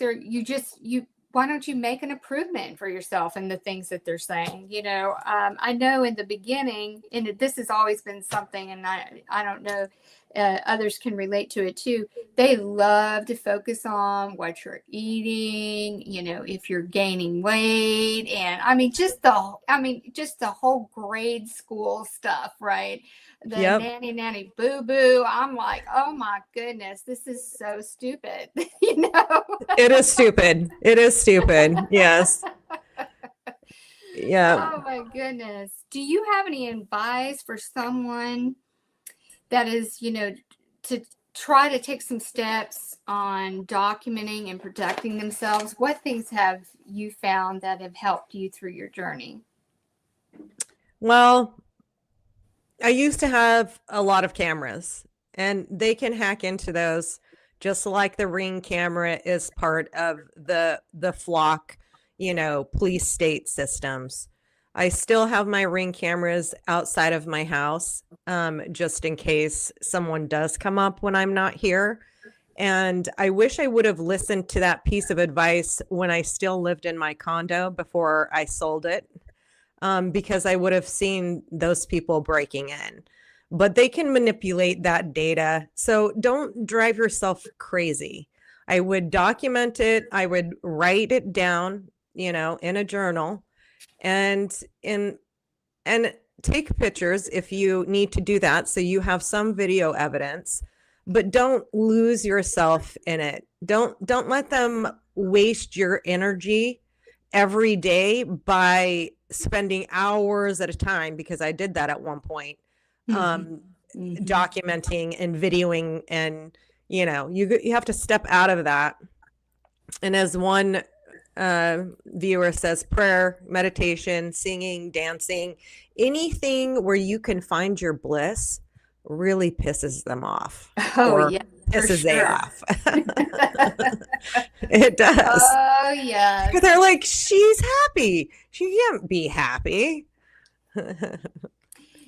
why don't you make an improvement for yourself in the things that they're saying? I know in the beginning, and this has always been something, and I don't know, others can relate to it too. They love to focus on what you're eating, if you're gaining weight, and just the whole grade school stuff, right? The nanny boo boo. I'm like, oh my goodness, this is so stupid. It is stupid. Yes. Yeah. Oh my goodness. Do you have any advice for someone that is, to try to take some steps on documenting and protecting themselves? What things have you found that have helped you through your journey? Well, I used to have a lot of cameras, and they can hack into those just like the Ring camera is part of the flock, police state systems. I still have my Ring cameras outside of my house, just in case someone does come up when I'm not here. And I wish I would have listened to that piece of advice when I still lived in my condo before I sold it, because I would have seen those people breaking in. But they can manipulate that data. So don't drive yourself crazy. I would document it. I would write it down, in a journal, and take pictures if you need to do that, so you have some video evidence. But don't lose yourself in it. Don't let them waste your energy every day by spending hours at a time, because I did that at one point, documenting and videoing, and you have to step out of that. And as one viewer says, prayer, meditation, singing, dancing, anything where you can find your bliss really pisses them off. Oh, yeah. Pisses they off. It does. Oh, yeah. They're like, she's happy. She can't be happy.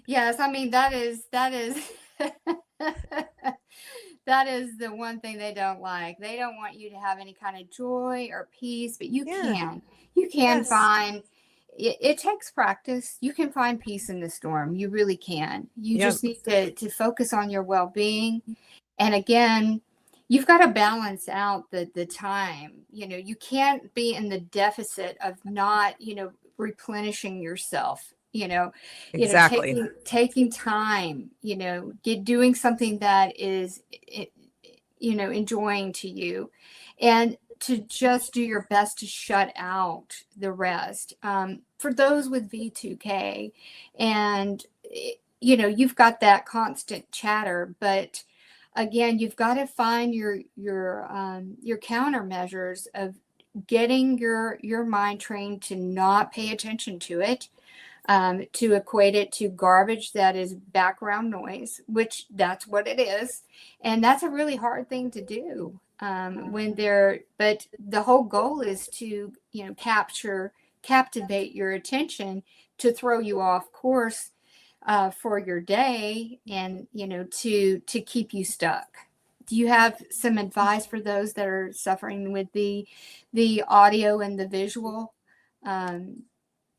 Yes, I mean, that is that is the one thing they don't like. They don't want you to have any kind of joy or peace, but you can. You can find it takes practice. You can find peace in the storm. You really can. You just need to focus on your well-being. And again, you've got to balance out the time. You can't be in the deficit of not, replenishing yourself. Exactly. Taking time, doing something that is, enjoying to you, and to just do your best to shut out the rest. For those with V2K, and, you've got that constant chatter, but again, you've got to find your countermeasures of getting your mind trained to not pay attention to it. To equate it to garbage that is background noise, which that's what it is. And that's a really hard thing to do but the whole goal is to, captivate your attention, to throw you off course for your day, and, to keep you stuck. Do you have some advice for those that are suffering with the audio and the visual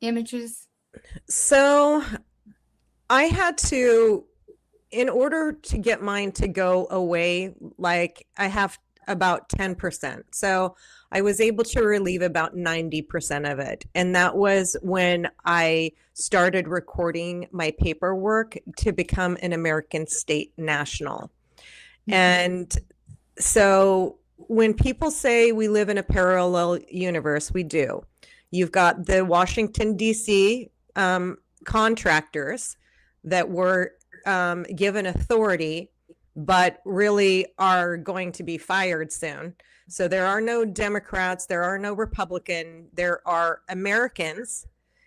images? So I had to, in order to get mine to go away, like I have about 10%. So I was able to relieve about 90% of it. And that was when I started recording my paperwork to become an American state national. And so when people say we live in a parallel universe, we do. You've got the Washington, D.C. Contractors that were given authority, but really are going to be fired soon. So there are no Democrats, there are no Republicans, there are Americans,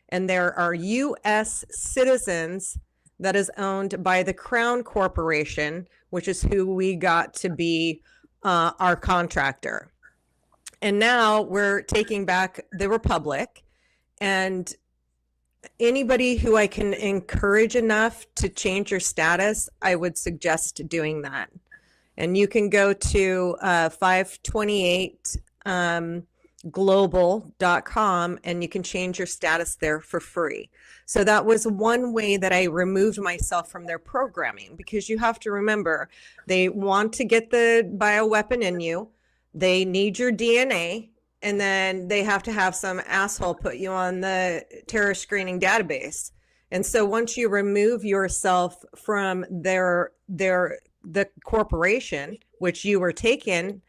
and there are U.S. citizens that is owned by the Crown Corporation, which is who we got to be our contractor. And now we're taking back the Republic, and anybody who I can encourage enough to change your status, I would suggest doing that. And you can go to 528global.com and you can change your status there for free. So that was one way that I removed myself from their programming, because you have to remember, they want to get the bioweapon in you. They need your DNA. And then they have to have some asshole put you on the terror screening database. And so once you remove yourself from the corporation, which you were taken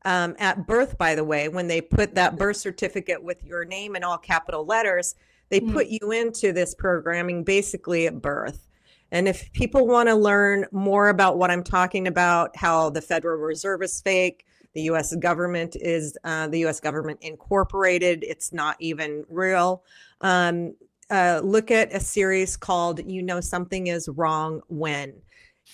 at birth, by the way, when they put that birth certificate with your name in all capital letters, They put you into this programming basically at birth. And if people want to learn more about what I'm talking about, how the Federal Reserve is fake, the U.S. government is the U.S. government incorporated, it's not even real. Look at a series called You Know Something Is Wrong When.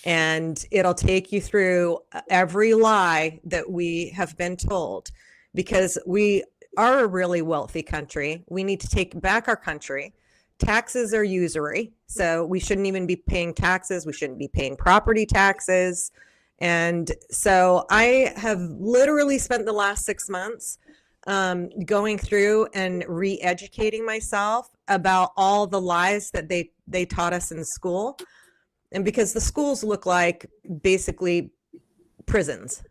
And it'll take you through every lie that we have been told, because we are a really wealthy country. We need to take back our country. Taxes are usury, so we shouldn't even be paying taxes. We shouldn't be paying property taxes. And so I have literally spent the last 6 months going through and re-educating myself about all the lies that they taught us in school. And because the schools look like basically prisons,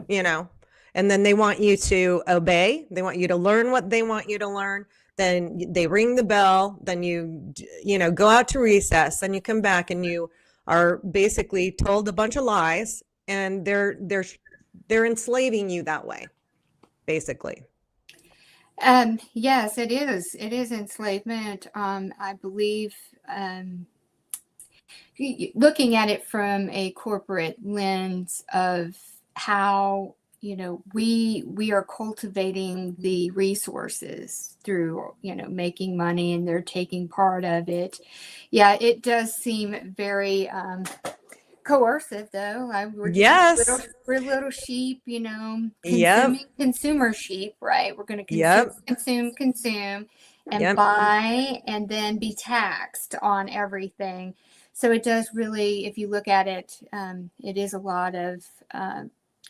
you know, and then they want you to obey. They want you to learn what they want you to learn. Then they ring the bell. Then you know, go out to recess. Then you come back and you are basically told a bunch of lies, and they're enslaving you that way, basically. Yes, it is. It is enslavement. I believe, looking at it from a corporate lens of how, you know, we are cultivating the resources through, you know, making money, and they're taking part of it. Yeah, it does seem very coercive, though. We're little sheep, you know, consumer sheep, right? We're going to consume, and buy, and then be taxed on everything. So it does really, if you look at it, it is a lot of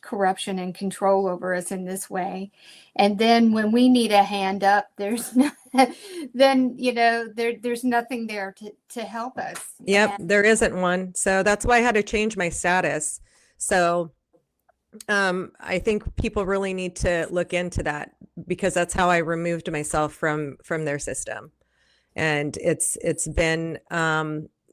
corruption and control over us in this way. And then when we need a hand up, there's no, then, you know, there's nothing there to help us. There isn't one. So that's why I had to change my status. So I think people really need to look into that, because that's how I removed myself from their system. And it's been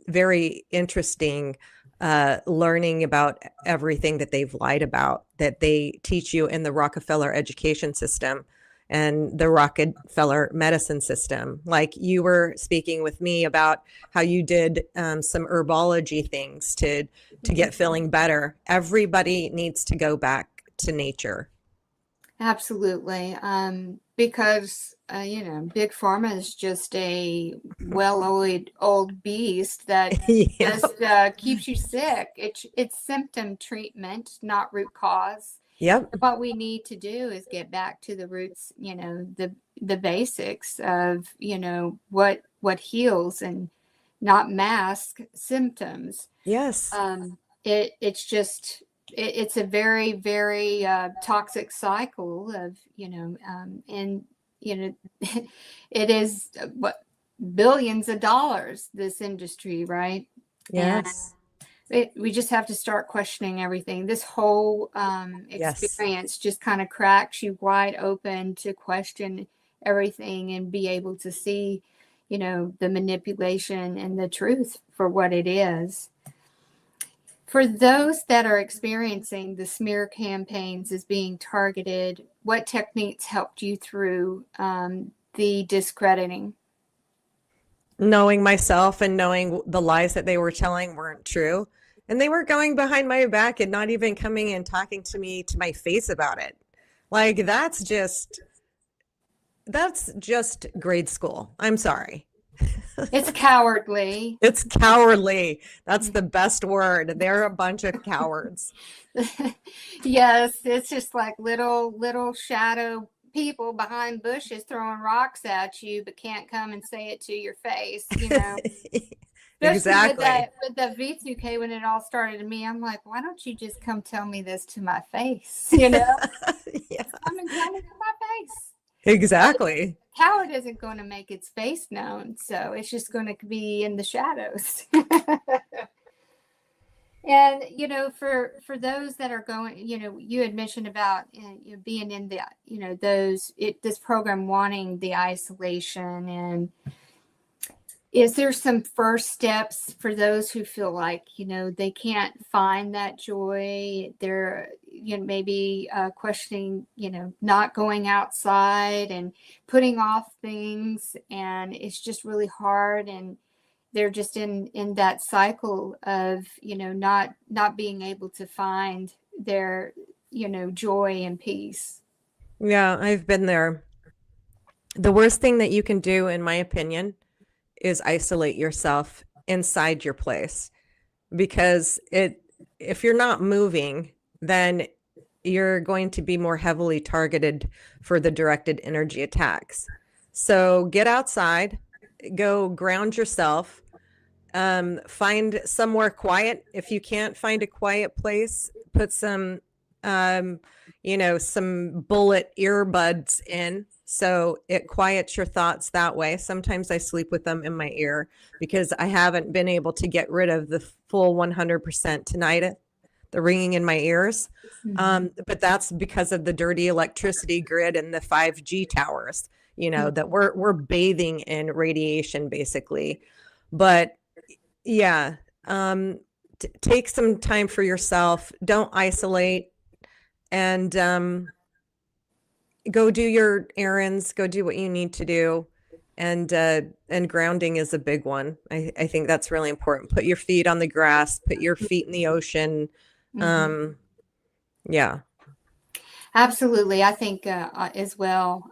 very interesting learning about everything that they've lied about, that they teach you in the Rockefeller education system and the Rockefeller medicine system. Like you were speaking with me about how you did some herbology things to get feeling better. Everybody needs to go back to nature. Absolutely. Because, you know, Big Pharma is just a well-oiled beast that just keeps you sick. It's symptom treatment, not root cause. What we need to do is get back to the roots, you know, the basics of, you know, what heals, and not mask symptoms. Yes. It's a very, very toxic cycle of, you know, and, you know, it is billions of dollars, this industry, right? Yes. And we just have to start questioning everything. This whole experience just kind of cracks you wide open to question everything and be able to see, you know, the manipulation and the truth for what it is. For those that are experiencing the smear campaigns as being targeted, what techniques helped you through the discrediting? Knowing myself and knowing the lies that they were telling weren't true. And they weren't going behind my back and not even coming and talking to me to my face about it. Like, that's just grade school. I'm sorry. It's cowardly. It's cowardly. That's the best word. They're a bunch of cowards. Yes, it's just like little shadow people behind bushes throwing rocks at you, but can't come and say it to your face, you know. Exactly. With that V2K, when it all started to me, I'm like, why don't you just come tell me this to my face, you know? Come and tell me to my face. Exactly. Coward isn't going to make its face known, so it's just going to be in the shadows. And, you know, for those that are going, you know, you had mentioned about you know, being in the, you know, this program wanting the isolation, and Is there some first steps for those who feel like, they can't find that joy? They're, maybe questioning, not going outside and putting off things, and it's just really hard, and they're just in that cycle of, not being able to find their, joy and peace. Yeah, I've been there. The worst thing that you can do, in my opinion, is isolate yourself inside your place, because if you're not moving, then you're going to be more heavily targeted for the directed energy attacks. So get outside, go ground yourself, find somewhere quiet. If you can't find a quiet place, put some some bullet earbuds in, so it quiets your thoughts that way. Sometimes I sleep with them in my ear because I haven't been able to get rid of the full 100% tinnitus, the ringing in my ears. But that's because of the dirty electricity grid and the 5G towers, that we're bathing in radiation basically. But yeah, take some time for yourself. Don't isolate, and go do your errands, go do what you need to do. And grounding is a big one. I think that's really important. Put your feet on the grass, put your feet in the ocean. Yeah. Absolutely. I think as well,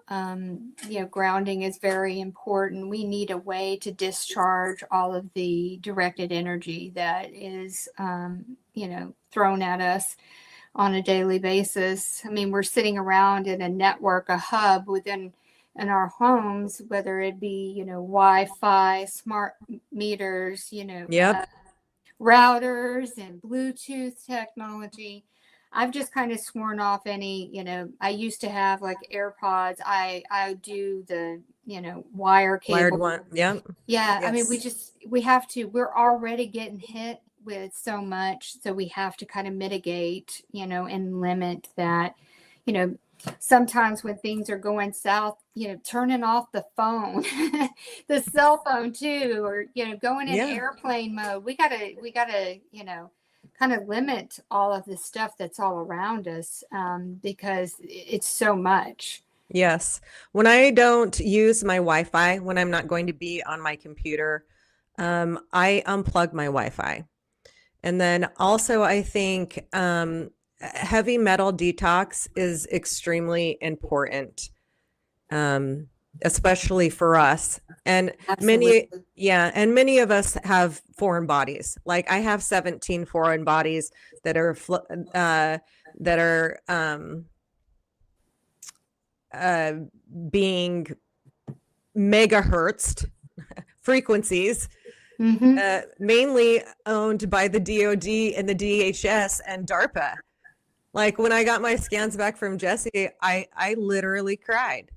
grounding is very important. We need a way to discharge all of the directed energy that is, thrown at us on a daily basis. I mean, we're sitting around in a network, a hub in our homes, whether it be, Wi-Fi, smart meters, Yep. routers and Bluetooth technology. I've just kind of sworn off any, I used to have like AirPods. I do the, wire cable. Wired one. Yep. Yeah. Yes. I mean, we have to, we're already getting hit with so much. So we have to kind of mitigate, and limit that, sometimes when things are going south, turning off the phone, the cell phone too, or, going in airplane mode. We gotta, kind of limit all of the stuff that's all around us, because it's so much. Yes. When I don't use my Wi-Fi, when I'm not going to be on my computer, I unplug my Wi-Fi. And then also I think heavy metal detox is extremely important, especially for us. And Absolutely. many of us have foreign bodies. Like I have 17 foreign bodies that are being megahertzed frequencies, mainly owned by the DoD and the DHS and DARPA. Like when I got my scans back from Jesse, I literally cried.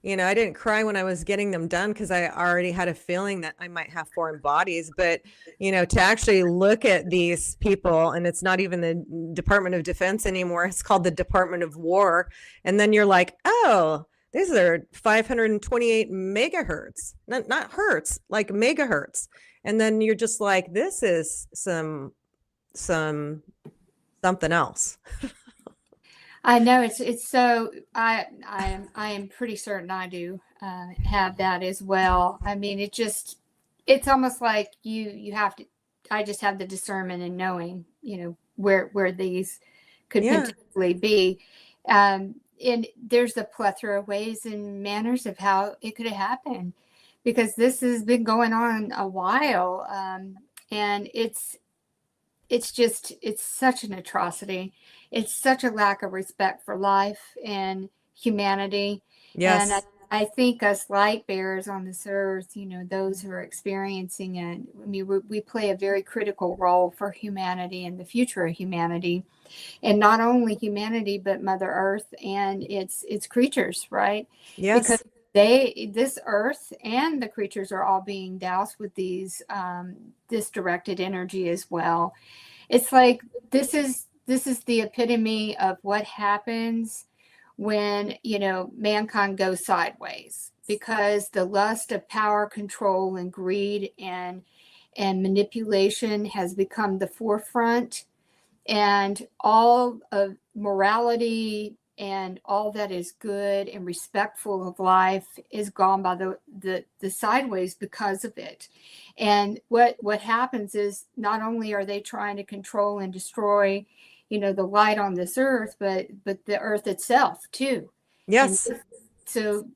I didn't cry when I was getting them done because I already had a feeling that I might have foreign bodies. But, to actually look at these people, and it's not even the Department of Defense anymore, it's called the Department of War. And then you're like, oh, these are 528 megahertz, not hertz, like megahertz. And then you're just like, this is something else. I know it's so I am pretty certain I do have that as well. I mean, it's almost like you have to. I just have the discernment and knowing, where these could potentially be. And there's a plethora of ways and manners of how it could have happened, because this has been going on a while, and it's such an atrocity. It's such a lack of respect for life and humanity. Yes. And I think us light bearers on this earth, those who are experiencing it, I mean, we play a very critical role for humanity and the future of humanity. And not only humanity, but Mother Earth and its creatures, right? Yes. Because this earth and the creatures are all being doused with this directed energy as well. It's like this is the epitome of what happens when mankind goes sideways. because the lust of power, control, and greed and manipulation has become the forefront, and all of morality and all that is good and respectful of life is gone by the sideways because of it. And what happens is, not only are they trying to control and destroy, the light on this earth, but the earth itself too. Yes. And so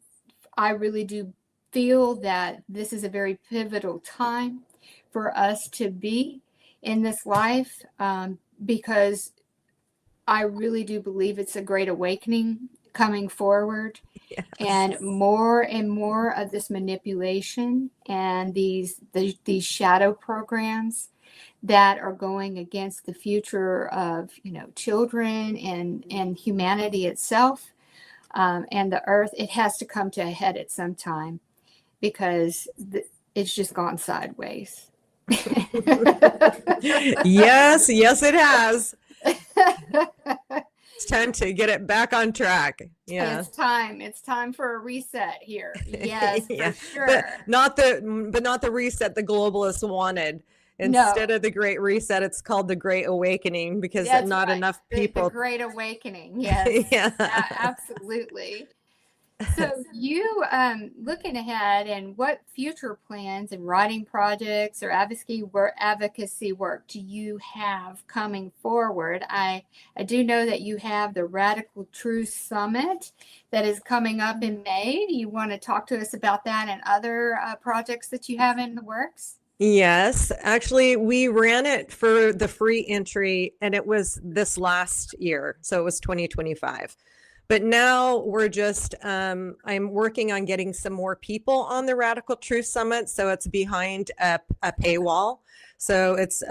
I really do feel that this is a very pivotal time for us to be in this life, because I really do believe it's a great awakening coming forward. Yes. And more of this manipulation and these shadow programs that are going against the future of children and humanity itself, and the earth. It has to come to a head at some time, because it's just gone sideways. Yes, it has. It's time to get it back on track. Yeah. It's time for a reset here. Yes, Yeah. for sure. But not the reset the globalists wanted. Instead of the Great Reset, it's called the Great Awakening, because That's not right. enough The people. Great Awakening. Yes. Yeah. Absolutely. So you, looking ahead, and what future plans and writing projects or advocacy work do you have coming forward? I do know that you have the Radical Truth Summit that is coming up in May. Do you want to talk to us about that and other projects that you have in the works? Yes, actually, we ran it for the free entry, and it was this last year. So it was 2025. But now we're just, I'm working on getting some more people on the Radical Truth Summit. So it's behind a paywall. So it's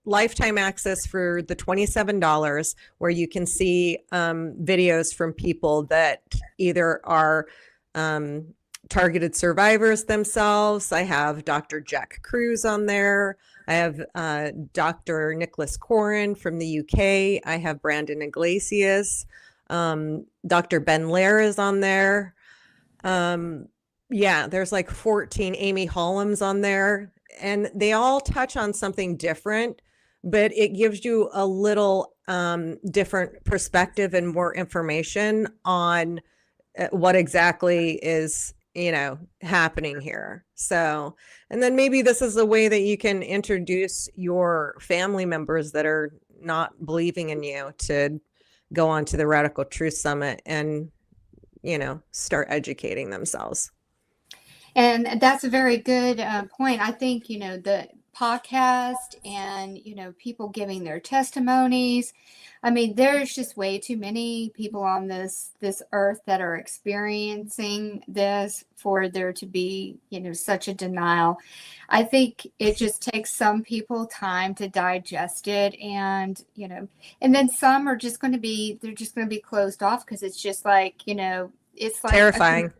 lifetime access for the $27, where you can see videos from people that either are targeted survivors themselves. I have Dr. Jack Cruz on there. I have Dr. Nicholas Corin from the UK. I have Brandon Iglesias. Dr. Ben Lair is on there. There's like 14. Amy Hollum's on there, and they all touch on something different, but it gives you a little different perspective and more information on what exactly is happening here. So, and then maybe this is a way that you can introduce your family members that are not believing in you to go on to the Radical Truth Summit and, start educating themselves. And that's a very good point. I think, the podcast and, people giving their testimonies. I mean, there's just way too many people on this earth that are experiencing this for there to be, such a denial. I think it just takes some people time to digest it, and, and then some are just going to be closed off, because it's just like, it's like terrifying.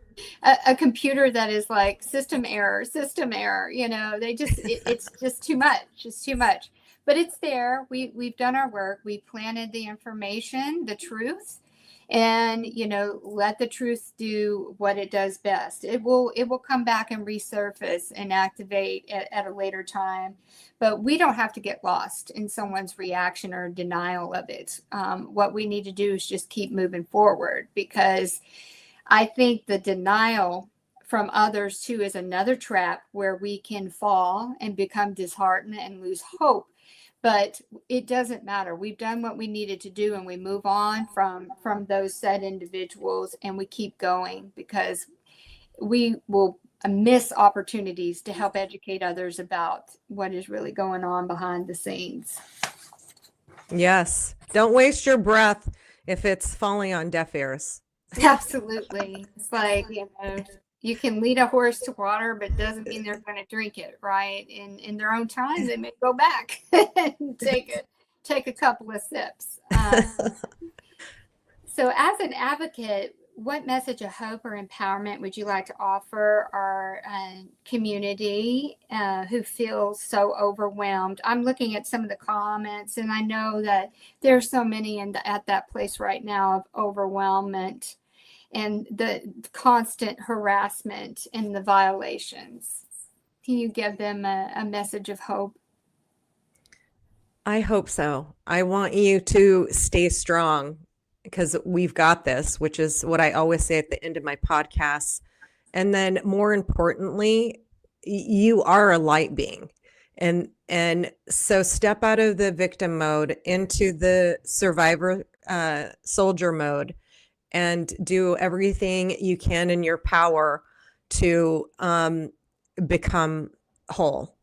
A computer that is like system error, they just, it's just too much. But it's there. We've done our work. We planted the information, the truth, and, let the truth do what it does best. It will come back and resurface and activate at a later time. But we don't have to get lost in someone's reaction or denial of it. What we need to do is just keep moving forward, because I think the denial from others too is another trap where we can fall and become disheartened and lose hope. But it doesn't matter. We've done what we needed to do, and we move on from those said individuals, and we keep going, because we will miss opportunities to help educate others about what is really going on behind the scenes. Yes. Don't waste your breath if it's falling on deaf ears. Absolutely. It's like, you can lead a horse to water, but it doesn't mean they're going to drink it, right? In their own time, they may go back and take a couple of sips. So as an advocate, what message of hope or empowerment would you like to offer our community who feels so overwhelmed? I'm looking at some of the comments, and I know that there's so many at that place right now of overwhelmment. and the constant harassment and the violations. Can you give them a message of hope? I hope so. I want you to stay strong because we've got this, which is what I always say at the end of my podcasts. And then more importantly, you are a light being. And so step out of the victim mode into the survivor soldier mode and do everything you can in your power to become whole.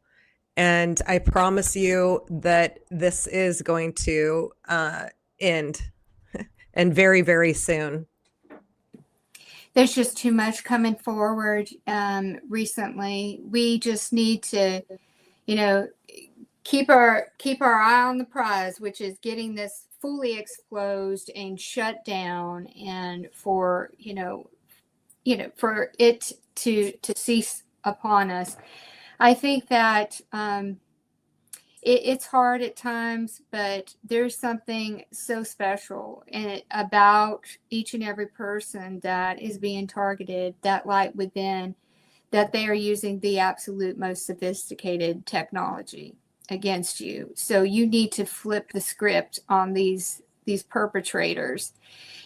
And I promise you that this is going to end and very, very soon. There's just too much coming forward recently. We just need to, keep our eye on the prize, which is getting this fully exposed and shut down, and for for it to cease upon us. I think that it's hard at times, but there's something so special about each and every person that is being targeted, that light within, that they are using the absolute most sophisticated technology against you. So you need to flip the script on these perpetrators,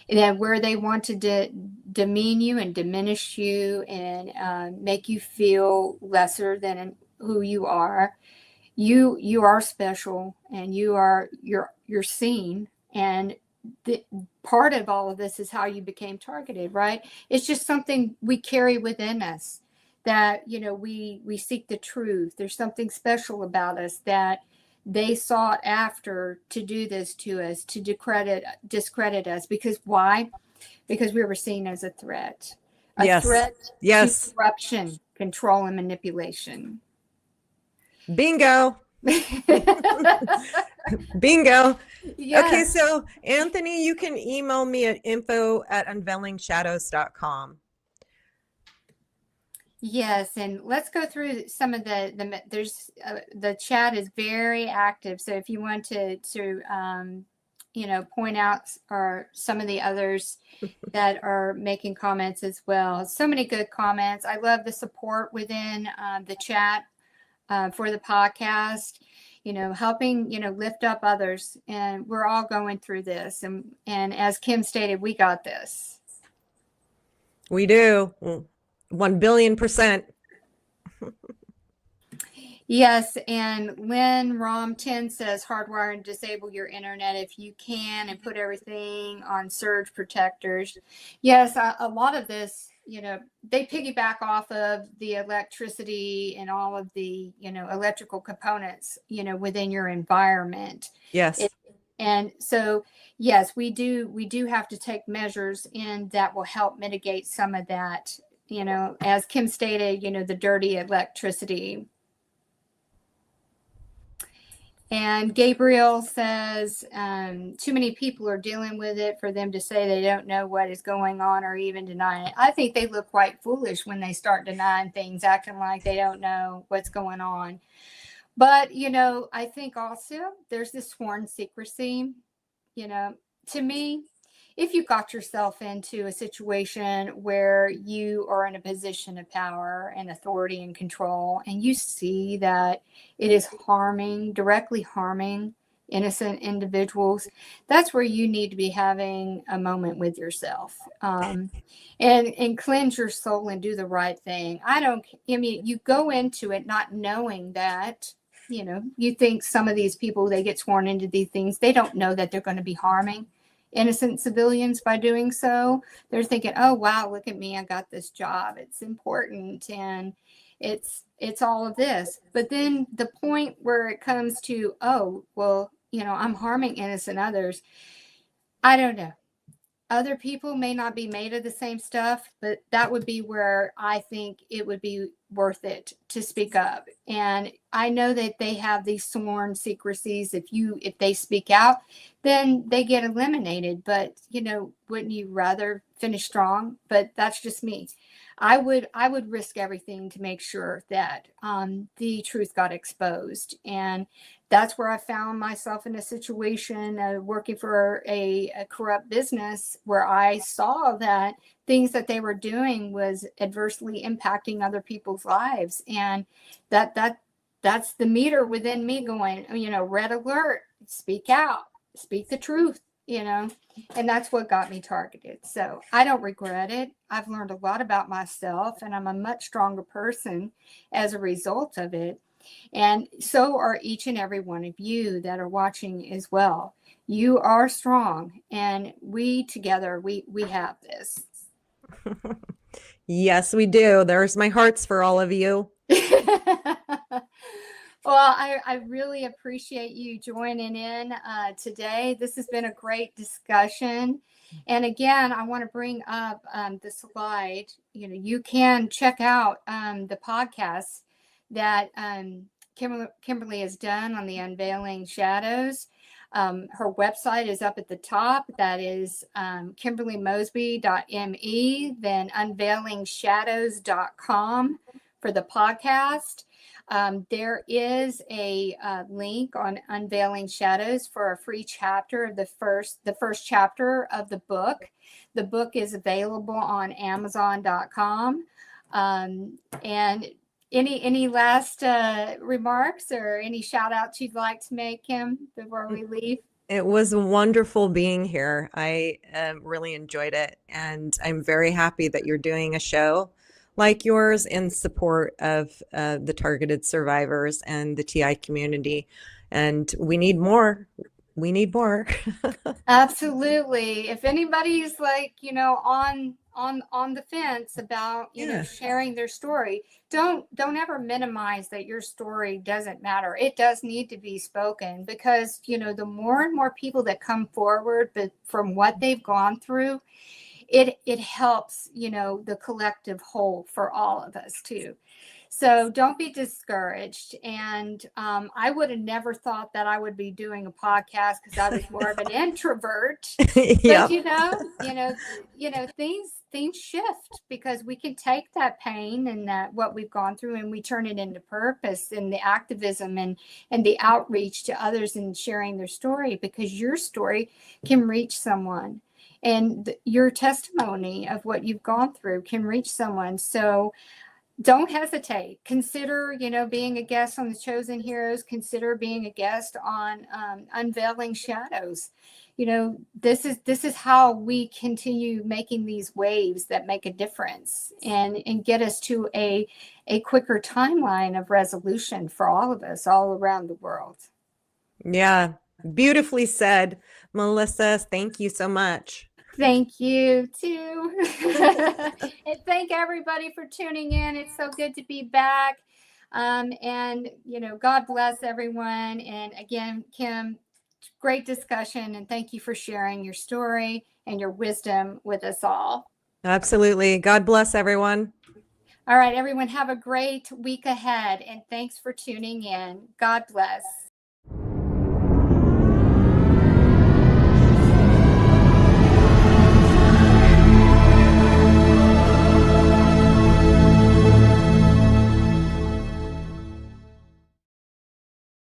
and where they want to demean you and diminish you and make you feel lesser than who you are. You are special, and you're seen, and the part of all of this is how you became targeted, right? It's just something we carry within us, that we seek the truth. There's something special about us that they sought after to do this to us, to discredit us. Because why? Because we were seen as a threat. Yes. Threat Yes. to corruption, control, and manipulation. Bingo. Bingo. Yes. Okay, so Anthony, you can email me at info@unveilingshadows.com. Yes, and let's go through some of there's the chat is very active. So if you want to point out or some of the others that are making comments as well. So many good comments. I love the support within the chat for the podcast, helping, lift up others. And we're all going through this. And as Kim stated, we got this. We do. 1,000,000,000%. Yes, and Lynn Rom 10 says hardwire and disable your internet if you can, and put everything on surge protectors. Yes, a lot of this, they piggyback off of the electricity and all of the, electrical components, within your environment. Yes. And so, yes, we do have to take measures in that will help mitigate some of that, as Kim stated, the dirty electricity. And Gabriel says, too many people are dealing with it for them to say they don't know what is going on or even deny it. I think they look quite foolish when they start denying things, acting like they don't know what's going on. But, I think also there's this sworn secrecy. To me, if you got yourself into a situation where you are in a position of power and authority and control, and you see that it is directly harming innocent individuals, that's where you need to be having a moment with yourself, and cleanse your soul and do the right thing. You go into it not knowing that, you think some of these people, they get sworn into these things, they don't know that they're going to be harming innocent civilians by doing so. They're thinking, oh wow, look at me, I got this job, it's important, and it's all of this. But then the point where it comes to, oh well, I'm harming innocent others, I don't know, other people may not be made of the same stuff, but that would be where I think it would be worth it to speak up. And I know that they have these sworn secrecies. If they speak out, then they get eliminated. But, wouldn't you rather finish strong? But that's just me. I would risk everything to make sure that the truth got exposed. And that's where I found myself in a situation working for a corrupt business where I saw that things that they were doing was adversely impacting other people's lives. And that's the meter within me going, red alert, speak out, speak the truth, and that's what got me targeted. So I don't regret it. I've learned a lot about myself, and I'm a much stronger person as a result of it. And so are each and every one of you that are watching as well. You are strong, and we together, we have this. Yes, we do. There's my hearts for all of you. Well, I really appreciate you joining in today. This has been a great discussion. And again, I want to bring up the slide. You can check out the podcast that Kimberly has done on the Unveiling Shadows. Her website is up at the top. That is kimberlymosby.me, then unveilingshadows.com for the podcast. There is a link on Unveiling Shadows for a free chapter of the first chapter of the book. The book is available on Amazon.com. And any last remarks or any shout outs you'd like to make, Kim, before we leave? It was wonderful being here. I really enjoyed it. And I'm very happy that you're doing a show like yours in support of the targeted survivors and the TI community. And we need more. We need more. Absolutely. If anybody's on the fence about, sharing their story, don't ever minimize that your story doesn't matter. It does need to be spoken because, the more and more people that come forward, but from what they've gone through, it helps, the collective whole for all of us too. So don't be discouraged. And I would have never thought that I would be doing a podcast because I was more of an introvert. Yep. But things shift because we can take that pain and that what we've gone through and we turn it into purpose and the activism and the outreach to others and sharing their story, because your story can reach someone. And your testimony of what you've gone through can reach someone. So don't hesitate. Consider, being a guest on the Chosen Heroes. Consider being a guest on Unveiling Shadows. This is how we continue making these waves that make a difference and get us to a quicker timeline of resolution for all of us all around the world. Yeah, beautifully said, Melissa. Thank you so much. Thank you too. And thank everybody for tuning in. It's so good to be back. And God bless everyone. And again, Kim, great discussion. And thank you for sharing your story and your wisdom with us all. Absolutely. God bless everyone. All right, everyone, have a great week ahead. And thanks for tuning in. God bless.